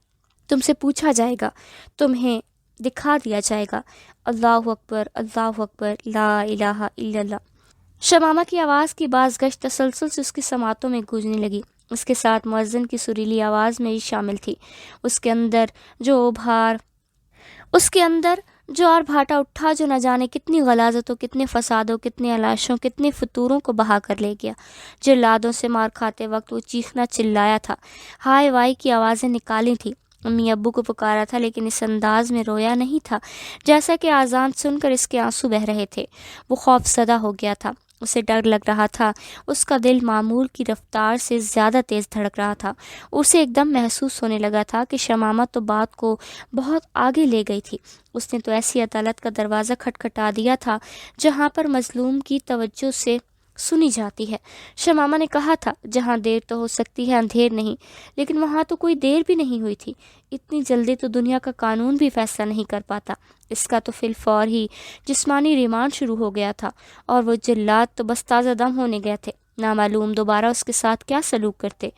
تم سے پوچھا جائے گا، تمہیں دکھا دیا جائے گا۔ اللہ اکبر، اللہ اکبر، لا الہ الا اللہ۔ شمامہ کی آواز کی باز گشت تسلسل سے اس کی سماعتوں میں گونجنے لگی۔ اس کے ساتھ مؤذن کی سریلی آواز میں بھی شامل تھی۔ اس کے اندر جو اور بھاٹا اٹھا جو نہ جانے کتنی غلاظتوں، کتنے فسادوں، کتنے علاشوں، کتنے فتوروں کو بہا کر لے گیا۔ جلادوں سے مار کھاتے وقت وہ چیخنا چلایا تھا، ہائے وائی کی آوازیں نکالی تھی، امی ابو کو پکارا تھا، لیکن اس انداز میں رویا نہیں تھا جیسا کہ آذان سن کر اس کے آنسو بہہ رہے تھے۔ وہ خوف زدہ ہو گیا تھا، اسے ڈر لگ رہا تھا، اس کا دل معمول کی رفتار سے زیادہ تیز دھڑک رہا تھا۔ اسے ایک دم محسوس ہونے لگا تھا کہ شمامہ تو بات کو بہت آگے لے گئی تھی۔ اس نے تو ایسی عدالت کا دروازہ کھٹکھٹا دیا تھا جہاں پر مظلوم کی توجہ سے سنی جاتی ہے۔ شمامہ نے کہا تھا جہاں دیر تو ہو سکتی ہے اندھیر نہیں، لیکن وہاں تو کوئی دیر بھی نہیں ہوئی تھی۔ اتنی جلدی تو دنیا کا قانون بھی فیصلہ نہیں کر پاتا۔ اس کا تو فی الفور ہی جسمانی ریمانڈ شروع ہو گیا تھا، اور وہ جلاد تو بس تازہ دم ہونے گئے تھے۔ نامعلوم دوبارہ اس کے ساتھ کیا سلوک کرتے۔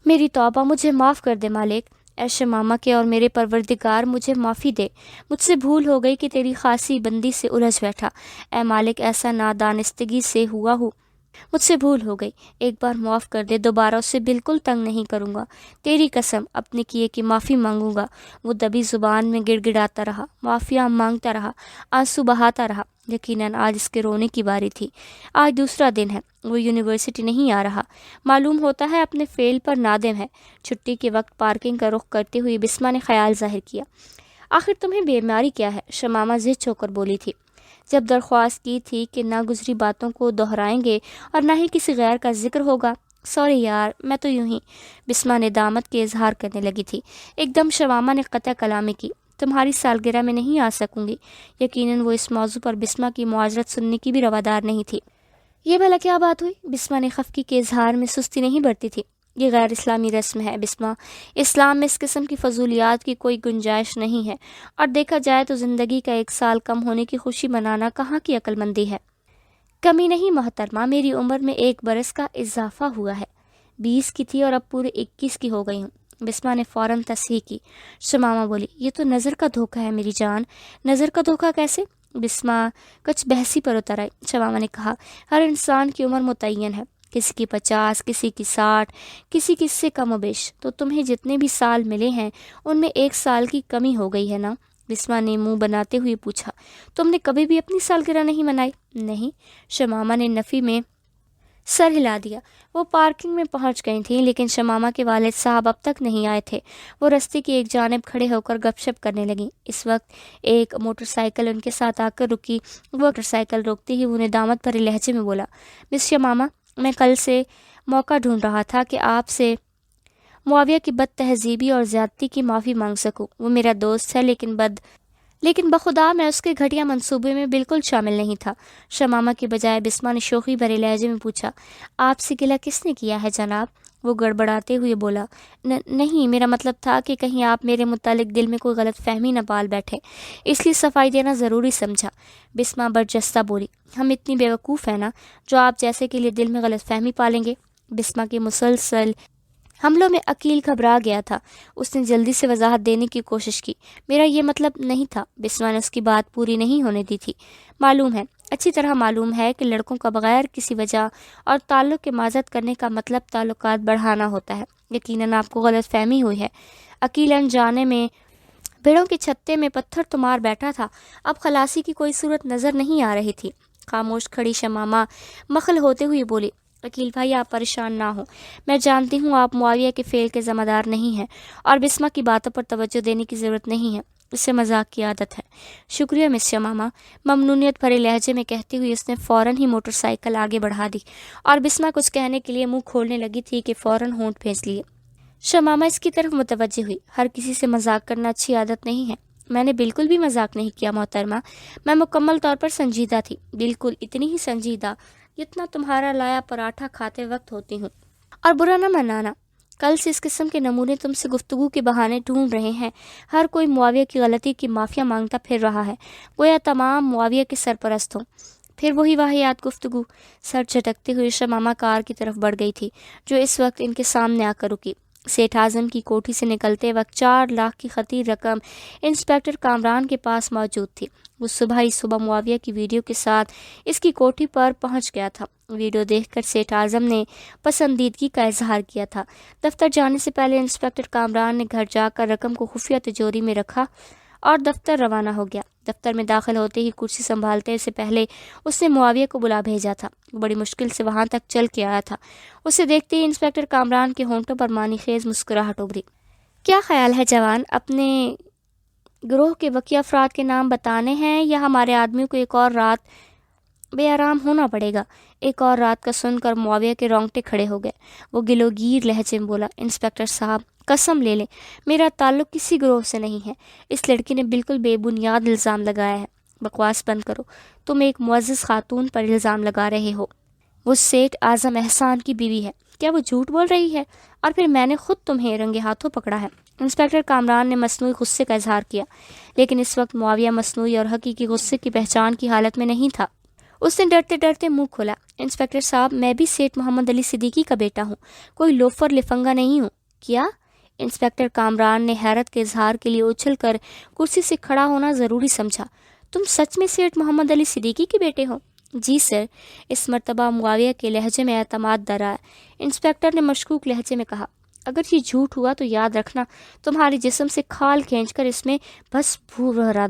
میری توبہ، مجھے معاف کر دے مالک، اے شمامہ کے اور میرے پروردگار، مجھے معافی دے۔ مجھ سے بھول ہو گئی کہ تیری خاصی بندی سے الجھ بیٹھا۔ اے مالک، ایسا نادانستگی سے ہوا ہو، مجھ سے بھول ہو گئی، ایک بار معاف کر دے، دوبارہ اسے بالکل تنگ نہیں کروں گا، تیری قسم اپنے کیے کی معافی مانگوں گا۔ وہ دبی زبان میں گڑ گڑاتا رہا، معافیاں مانگتا رہا، آنسو بہاتا رہا۔ یقیناً آج اس کے رونے کی باری تھی۔ آج دوسرا دن ہے، وہ یونیورسٹی نہیں آ رہا، معلوم ہوتا ہے اپنے فیل پر نادم ہے۔ چھٹی کے وقت پارکنگ کا رخ کرتے ہوئے بسمہ نے خیال ظاہر کیا۔ آخر تمہیں بیماری کیا ہے؟ شمامہ ضد ہو کر بولی تھی۔ جب درخواست کی تھی کہ نہ گزری باتوں کو دہرائیں گے اور نہ ہی کسی غیر کا ذکر ہوگا۔ سوری یار، میں تو یوں ہی، بسمہ ندامت کے اظہار کرنے لگی تھی۔ ایک دم شمامہ نے قطع کلامی کی۔ تمہاری سالگرہ میں نہیں آ سکوں گی۔ یقیناً وہ اس موضوع پر بسمہ کی معذرت سننے کی بھی روادار نہیں تھی۔ یہ بھلا کیا بات ہوئی؟ بسمہ نے خفگی کے اظہار میں سستی نہیں برتی تھی۔ یہ غیر اسلامی رسم ہے بسمہ، اسلام میں اس قسم کی فضولیات کی کوئی گنجائش نہیں ہے، اور دیکھا جائے تو زندگی کا 1 سال کم ہونے کی خوشی منانا کہاں کی عقل مندی ہے۔ کمی نہیں محترمہ، میری عمر میں 1 برس کا اضافہ ہوا ہے۔ 20 کی تھی اور اب پورے 21 کی ہو گئی ہوں۔ بسمہ نے فوراً تصحیح کی۔ شمامہ بولی، یہ تو نظر کا دھوکہ ہے میری جان۔ نظر کا دھوکہ کیسے؟ بسمہ کچھ بحثی پر اتر آئی۔ شمامہ نے کہا، ہر انسان کی عمر متعین ہے، کسی کی 50، کسی کی 60، کسی کی سے کم و بیش۔ تو تمہیں جتنے بھی سال ملے ہیں ان میں 1 سال کی کمی ہو گئی ہے نا؟ بسمہ نے منہ بناتے ہوئے پوچھا۔ تم نے کبھی بھی اپنی سالگرہ نہیں منائی؟ نہیں، شمامہ نے نفی میں سر ہلا دیا۔ وہ پارکنگ میں پہنچ گئی تھیں، لیکن شمامہ کے والد صاحب اب تک نہیں آئے تھے۔ وہ رستے کی ایک جانب کھڑے ہو کر گپ شپ کرنے لگیں۔ اس وقت ایک موٹر سائیکل ان کے ساتھ آ کر رکی۔ وہ موٹر سائیکل روکتے ہی وہ ندامت بھرے لہجے میں بولا، مس شمامہ، میں کل سے موقع ڈھونڈ رہا تھا کہ آپ سے معاویہ کی بد تہذیبی اور زیادتی کی معافی مانگ سکوں۔ وہ میرا دوست ہے، لیکن بخدا میں اس کے گھٹیا منصوبے میں بالکل شامل نہیں تھا۔ شمامہ کے بجائے بسمہ نے شوخی بھرے لہجے میں پوچھا، آپ سے گلہ کس نے کیا ہے جناب؟ وہ گڑبڑاتے ہوئے بولا، نہیں، میرا مطلب تھا کہ کہیں آپ میرے متعلق دل میں کوئی غلط فہمی نہ پال بیٹھے، اس لیے صفائی دینا ضروری سمجھا۔ بسمہ برجستہ بولی، ہم اتنی بیوقوف ہیں نا جو آپ جیسے کے لیے دل میں غلط فہمی پالیں گے؟ بسمہ کے مسلسل حملوں میں عقیل گھبرا گیا تھا۔ اس نے جلدی سے وضاحت دینے کی کوشش کی، میرا یہ مطلب نہیں تھا۔ بسمہ نے اس کی بات پوری نہیں ہونے دی تھی۔ معلوم ہے، اچھی طرح معلوم ہے کہ لڑکوں کا بغیر کسی وجہ اور تعلق کے معذرت کرنے کا مطلب تعلقات بڑھانا ہوتا ہے۔ یقیناً آپ کو غلط فہمی ہوئی ہے۔ عقیل انجانے میں بھیڑوں کے چھتے میں پتھر تو مار بیٹھا تھا، اب خلاصی کی کوئی صورت نظر نہیں آ رہی تھی۔ خاموش کھڑی شمامہ مخل ہوتے ہوئے بولی، عقیل بھائی، آپ پریشان نہ ہوں، میں جانتی ہوں آپ معاویہ کے فعل کے ذمہ دار نہیں ہیں، اور بسمہ کی باتوں پر توجہ دینے کی ضرورت نہیں ہے، اس سے مذاق کی عادت ہے۔ شکریہ مس شمامہ، ممنونیت بھرے لہجے میں کہتی ہوئی اس نے فوراً ہی موٹر سائیکل آگے بڑھا دی، اور بسمہ کچھ کہنے کے لیے منہ کھولنے لگی تھی کہ فوراً ہونٹ بھیج لیے۔ شمامہ اس کی طرف متوجہ ہوئی۔ ہر کسی سے مذاق کرنا اچھی عادت نہیں ہے۔ میں نے بالکل بھی مذاق نہیں کیا محترمہ، میں مکمل طور پر سنجیدہ تھی، بالکل اتنی ہی سنجیدہ جتنا تمہارا لایا پراٹھا کھاتے وقت ہوتی ہوں۔ اور برا نہ منانا، کل سے اس قسم کے نمونے تم سے گفتگو کے بہانے ڈھونڈ رہے ہیں۔ ہر کوئی معاویہ کی غلطی کی معافیا مانگتا پھر رہا ہے، گویا تمام معاویہ کے سرپرست ہوں۔ پھر وہی واہیات گفتگو۔ سر جھٹکتے ہوئے شمامہ کار کی طرف بڑھ گئی تھی جو اس وقت ان کے سامنے آ کر رکی۔ سیٹھ اعظم کی کوٹھی سے نکلتے وقت 4 لاکھ کی خطیر رقم انسپکٹر کامران کے پاس موجود تھی۔ وہ صبح معاویہ کی ویڈیو کے ساتھ اس کی کوٹھی پر پہنچ گیا تھا۔ ویڈیو دیکھ کر سیٹھ اعظم نے پسندیدگی کا اظہار کیا تھا۔ دفتر جانے سے پہلے انسپکٹر کامران نے گھر جا کر رقم کو خفیہ تجوری میں رکھا اور دفتر روانہ ہو گیا۔ دفتر میں داخل ہوتے ہی کرسی سنبھالتے سے پہلے اس نے معاویہ کو بلا بھیجا تھا۔ وہ بڑی مشکل سے وہاں تک چل کے آیا تھا۔ اسے دیکھتے ہی انسپکٹر کامران کے ہونٹوں پر معنی خیز مسکراہٹ ابھری۔ کیا خیال ہے جوان، اپنے گروہ کے وقیع افراد کے نام بتانے ہیں یا ہمارے آدمیوں کو ایک اور رات بے آرام ہونا پڑے گا۔ ایک اور رات کا سن کر معاویہ کے رونگٹے کھڑے ہو گئے۔ وہ گلوگیر لہجے میں بولا، انسپکٹر صاحب قسم لے لیں میرا تعلق کسی گروہ سے نہیں ہے۔ اس لڑکی نے بالکل بے بنیاد الزام لگایا ہے۔ بکواس بند کرو، تم ایک معزز خاتون پر الزام لگا رہے ہو۔ وہ سیٹھ اعظم احسان کی بیوی ہے، کیا وہ جھوٹ بول رہی ہے؟ اور پھر میں نے خود تمہیں رنگے ہاتھوں پکڑا ہے۔ انسپکٹر کامران نے مصنوعی غصے کا اظہار کیا، لیکن اس وقت معاویہ مصنوعی اور حقیقی غصے کی پہچان کی حالت میں نہیں تھا۔ اس نے ڈرتے ڈرتے منہ کھولا، انسپکٹر صاحب میں بھی سیٹھ محمد علی صدیقی کا بیٹا ہوں، کوئی لوفر لفنگا نہیں ہوں۔ کیا؟ انسپکٹر کامران نے حیرت کے اظہار کے لیے اچھل کر کرسی سے کھڑا ہونا ضروری سمجھا۔ تم سچ میں سیٹھ محمد علی صدیقی کے بیٹے ہو؟ جی سر۔ اس مرتبہ معاویہ کے لہجے میں اعتماد در آیا۔ انسپکٹر نے مشکوک لہجے میں کہا، اگر یہ جھوٹ ہوا تو یاد رکھنا تمہارے جسم سے کھال کھینچ کر اس میں بھس بھروا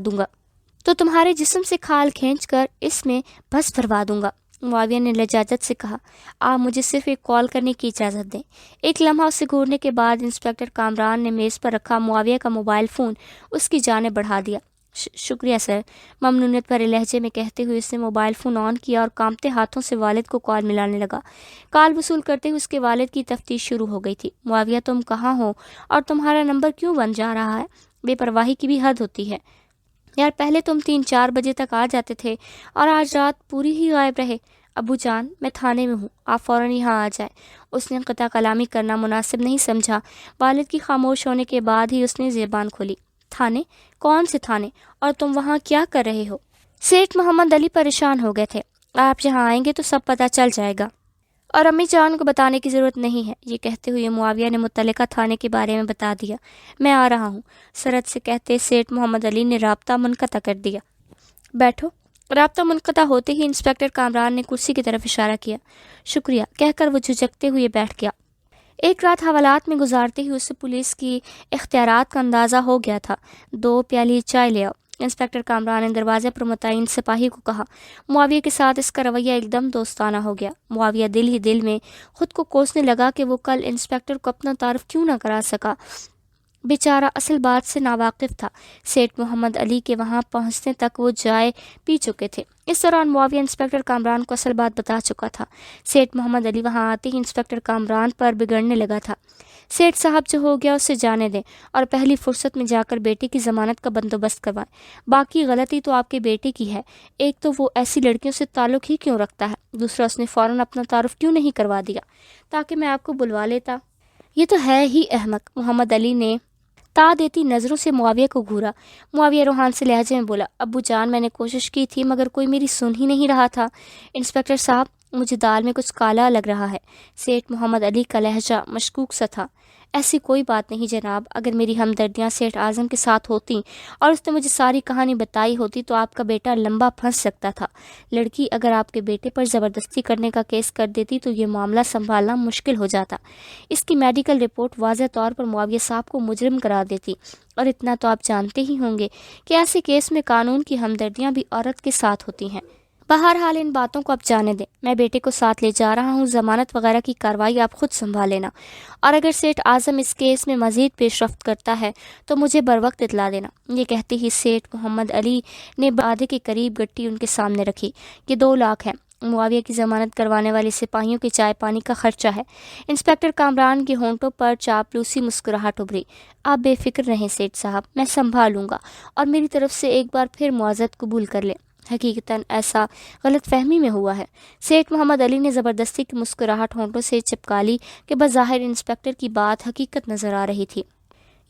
دوں گا۔ معاویہ نے لجاجت سے کہا، آپ مجھے صرف ایک کال کرنے کی اجازت دیں۔ ایک لمحہ اسے گھورنے کے بعد انسپکٹر کامران نے میز پر رکھا معاویہ کا موبائل فون اس کی جانب بڑھا دیا۔ شکریہ سر، ممنونیت بھرے لہجے میں کہتے ہوئے اس نے موبائل فون آن کیا اور کانپتے ہاتھوں سے والد کو کال ملانے لگا۔ کال وصول کرتے ہوئے اس کے والد کی تفتیش شروع ہو گئی تھی۔ معاویہ تم کہاں ہو اور تمہارا نمبر کیوں بن جا رہا ہے؟ بے پرواہی کی بھی حد ہوتی ہے یار، پہلے تم 3-4 بجے تک آ جاتے تھے اور آج رات پوری ہی غائب رہے۔ ابو جان میں تھانے میں ہوں، آپ فوراً یہاں آ جائیں۔ اس نے قطع کلامی کرنا مناسب نہیں سمجھا۔ والد کی خاموش ہونے کے بعد ہی اس نے زبان کھولی، تھانے؟ کون سے تھانے؟ اور تم وہاں کیا کر رہے ہو؟ سیٹھ محمد علی پریشان ہو گئے تھے، آپ یہاں آئیں گے تو سب پتہ چل جائے گا اور امی جان کو بتانے کی ضرورت نہیں ہے۔ یہ کہتے ہوئے معاویہ نے متعلقہ تھانے کے بارے میں بتا دیا۔ میں آ رہا ہوں، سرحد سے کہتے سیٹھ محمد علی نے رابطہ منقطع کر دیا۔ بیٹھو۔ رابطہ منقطع ہوتے ہی انسپکٹر کامران نے کرسی کی طرف اشارہ کیا۔ شکریہ کہہ کر وہ جھجکتے ہوئے بیٹھ گیا۔ ایک رات حوالات میں گزارتے ہی اسے پولیس کی اختیارات کا اندازہ ہو گیا تھا۔ 2 پیالی چائے لے آؤ۔ انسپکٹر کامران نے دروازے پر متعین سپاہی کو کہا۔ معاویہ کے ساتھ اس کا رویہ ایک دم دوستانہ ہو گیا۔ معاویہ دل ہی دل میں خود کو کوسنے لگا کہ وہ کل انسپکٹر کو اپنا تعارف کیوں نہ کرا سکا۔ بیچارہ اصل بات سے ناواقف تھا۔ سیٹھ محمد علی کے وہاں پہنچنے تک وہ چائے پی چکے تھے۔ اس دوران معاویہ انسپکٹر کامران کو اصل بات بتا چکا تھا۔ سیٹھ محمد علی وہاں آتے ہی انسپکٹر کامران پر بگڑنے لگا تھا۔ سیٹھ صاحب جو ہو گیا اسے جانے دیں اور پہلی فرصت میں جا کر بیٹے کی ضمانت کا بندوبست کروائیں۔ باقی غلطی تو آپ کے بیٹے کی ہے، ایک تو وہ ایسی لڑکیوں سے تعلق ہی کیوں رکھتا ہے، دوسرا اس نے فوراً اپنا تعارف کیوں نہیں کروا دیا تاکہ میں آپ کو بلوا لیتا۔ یہ تو ہے ہی احمق۔ محمد علی نے تا دیتی نظروں سے معاویہ کو گھورا۔ معاویہ روحان سے لہجے میں بولا، ابو جان میں نے کوشش کی تھی مگر کوئی میری سن ہی نہیں رہا تھا۔ انسپکٹر صاحب مجھے دال میں کچھ کالا لگ رہا ہے۔ سیٹھ محمد علی کا لہجہ مشکوک سا تھا۔ ایسی کوئی بات نہیں جناب، اگر میری ہمدردیاں سیٹھ اعظم کے ساتھ ہوتیں اور اس نے مجھے ساری کہانی بتائی ہوتی تو آپ کا بیٹا لمبا پھنس سکتا تھا۔ لڑکی اگر آپ کے بیٹے پر زبردستی کرنے کا کیس کر دیتی تو یہ معاملہ سنبھالنا مشکل ہو جاتا۔ اس کی میڈیکل رپورٹ واضح طور پر معاویہ صاحب کو مجرم قرار دیتی، اور اتنا تو آپ جانتے ہی ہوں گے کہ ایسے کیس میں قانون کی ہمدردیاں بھی عورت کے ساتھ ہوتی ہیں۔ بہرحال ان باتوں کو اب جانے دیں، میں بیٹے کو ساتھ لے جا رہا ہوں، ضمانت وغیرہ کی کارروائی آپ خود سنبھال لینا، اور اگر سیٹھ اعظم اس کیس میں مزید پیش رفت کرتا ہے تو مجھے بروقت اطلاع دینا۔ یہ کہتے ہی سیٹھ محمد علی نے آدھے کے قریب گٹی ان کے سامنے رکھی۔ یہ 2 لاکھ ہے، معاویہ کی ضمانت کروانے والے سپاہیوں کے چائے پانی کا خرچہ ہے۔ انسپکٹر کامران کے ہونٹوں پر چاپلوسی مسکراہٹ ابھری۔ آپ بے فکر رہیں سیٹھ صاحب، میں سنبھالوں گا، اور میری طرف سے ایک بار پھر معذرت قبول کر لیں، حقیقتاً ایسا غلط فہمی میں ہوا ہے۔ سیٹھ محمد علی نے زبردستی کی مسکراہٹ ہونٹوں سے چپکا لی کہ بظاہر انسپکٹر کی بات حقیقت نظر آ رہی تھی۔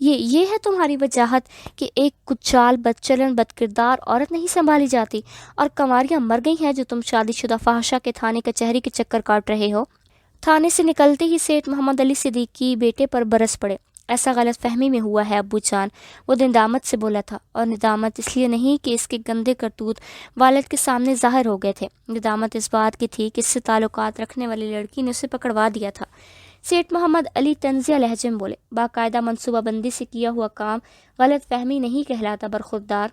یہ ہے تمہاری وجاہت کہ ایک کچال بد چلن بد کردار عورت نہیں سنبھالی جاتی، اور کنواریاں مر گئی ہیں جو تم شادی شدہ فحاشہ کے تھانے کچہری کے چکر کاٹ رہے ہو۔ تھانے سے نکلتے ہی سیٹھ محمد علی صدیقی بیٹے پر برس پڑے۔ ایسا غلط فہمی میں ہوا ہے ابو جان، وہ ندامت سے بولا تھا، اور ندامت اس لیے نہیں کہ اس کے گندے کرتوت والد کے سامنے ظاہر ہو گئے تھے، ندامت اس بات کی تھی کہ اس سے تعلقات رکھنے والی لڑکی نے اسے پکڑوا دیا تھا۔ سیٹھ محمد علی طنزیہ لہجے میں بولے، باقاعدہ منصوبہ بندی سے کیا ہوا کام غلط فہمی نہیں کہلاتا برخوردار۔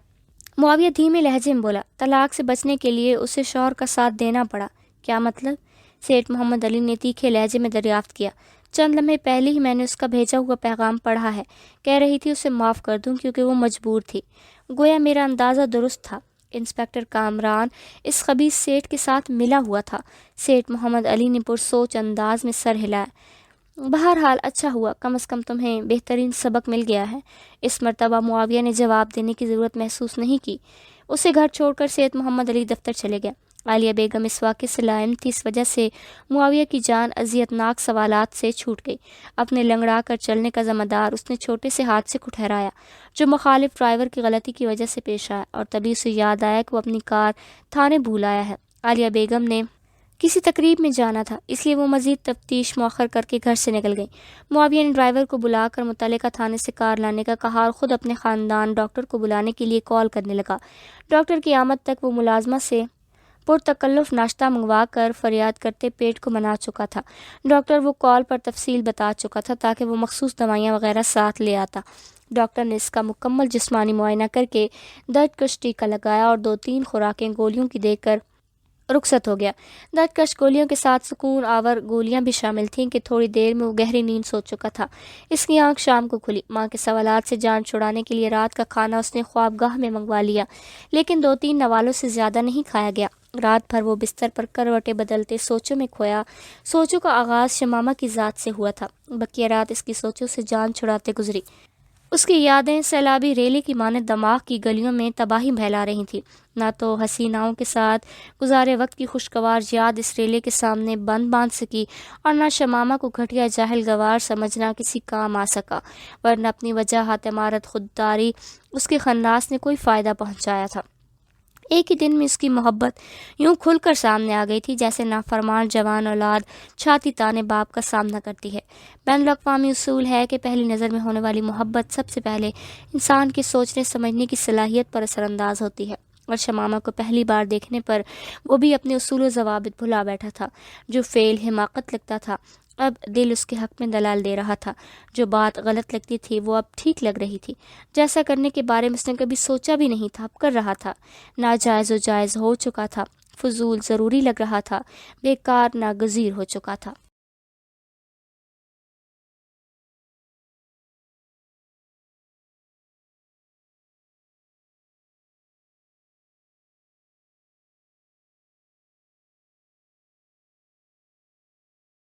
معاویہ دھیمے لہجے میں بولا، طلاق سے بچنے کے لیے اسے شوہر کا ساتھ دینا پڑا۔ کیا مطلب؟ سیٹھ محمد علی نے تیکھے لہجے میں دریافت کیا۔ چند لمحے پہلے ہی میں نے اس کا بھیجا ہوا پیغام پڑھا ہے، کہہ رہی تھی اسے معاف کر دوں کیونکہ وہ مجبور تھی۔ گویا میرا اندازہ درست تھا۔ انسپیکٹر کامران اس خبیث سیٹھ کے ساتھ ملا ہوا تھا۔ سیٹھ محمد علی نے پرسوچ انداز میں سر ہلایا۔ بہرحال اچھا ہوا، کم از کم تمہیں بہترین سبق مل گیا ہے۔ اس مرتبہ معاویہ نے جواب دینے کی ضرورت محسوس نہیں کی۔ اسے گھر چھوڑ کر سیٹھ محمد علی دفتر چلے گیا۔ عالیہ بیگم اس واقعے سے لائم تھی، اس وجہ سے معاویہ کی جان اذیت ناک سوالات سے چھوٹ گئی۔ اپنے لنگڑا کر چلنے کا ذمہ دار اس نے چھوٹے سے حادثے کو ٹھہرایا جو مخالف ڈرائیور کی غلطی کی وجہ سے پیش آیا، اور تبھی اسے یاد آیا کہ وہ اپنی کار تھانے بھول آیا ہے۔ عالیہ بیگم نے کسی تقریب میں جانا تھا، اس لیے وہ مزید تفتیش مؤخر کر کے گھر سے نکل گئی۔ معاویہ نے ڈرائیور کو بلا کر متعلقہ تھانے سے کار لانے کا کہا اور خود اپنے خاندان ڈاکٹر کو بلانے کے لیے کال کرنے لگا۔ ڈاکٹر کی آمد تک وہ ملازمہ سے پرتکلف ناشتہ منگوا کر فریاد کرتے پیٹ کو منا چکا تھا۔ ڈاکٹر وہ کال پر تفصیل بتا چکا تھا تاکہ وہ مخصوص دوائیاں وغیرہ ساتھ لے آتا۔ ڈاکٹر نے اس کا مکمل جسمانی معائنہ کر کے درد کش ٹیکہ لگایا اور 2-3 خوراکیں گولیوں کی دے کر رخصت ہو گیا۔ درد کش گولیوں کے ساتھ سکون آور گولیاں بھی شامل تھیں کہ تھوڑی دیر میں وہ گہری نیند سو چکا تھا۔ اس کی آنکھ شام کو کھلی۔ ماں کے سوالات سے جان چھڑانے کے لیے رات کا کھانا اس نے خوابگاہ میں منگوا لیا، لیکن 2-3 نوالوں سے زیادہ نہیں کھایا گیا۔ رات بھر وہ بستر پر کروٹیں بدلتے سوچوں میں کھویا۔ سوچوں کا آغاز شمامہ کی ذات سے ہوا تھا۔ بقیہ رات اس کی سوچوں سے جان چھڑاتے گزری۔ اس کی یادیں سیلابی ریلے کی مانند دماغ کی گلیوں میں تباہی پھیلا رہی تھیں۔ نہ تو حسیناؤں کے ساتھ گزارے وقت کی خوشگوار یاد اس ریلے کے سامنے بند باندھ سکی، اور نہ شمامہ کو گھٹیا جاہل گوار سمجھنا کسی کام آ سکا، ورنہ اپنی وجاہت عمارت خودداری اس کے خناس نے کوئی فائدہ پہنچایا تھا۔ ایک ہی دن میں اس کی محبت یوں کھل کر سامنے آ گئی تھی جیسے نافرمان جوان اولاد چھاتی تانے باپ کا سامنا کرتی ہے۔ بین الاقوامی اصول ہے کہ پہلی نظر میں ہونے والی محبت سب سے پہلے انسان کی سوچنے سمجھنے کی صلاحیت پر اثر انداز ہوتی ہے، اور شمامہ کو پہلی بار دیکھنے پر وہ بھی اپنے اصول و ضوابط بھلا بیٹھا تھا۔ جو فعل حماقت لگتا تھا اب دل اس کے حق میں دلال دے رہا تھا، جو بات غلط لگتی تھی وہ اب ٹھیک لگ رہی تھی، جیسا کرنے کے بارے میں اس نے کبھی سوچا بھی نہیں تھا اب کر رہا تھا۔ ناجائز و جائز ہو چکا تھا، فضول ضروری لگ رہا تھا، بیکار ناگزیر ہو چکا تھا۔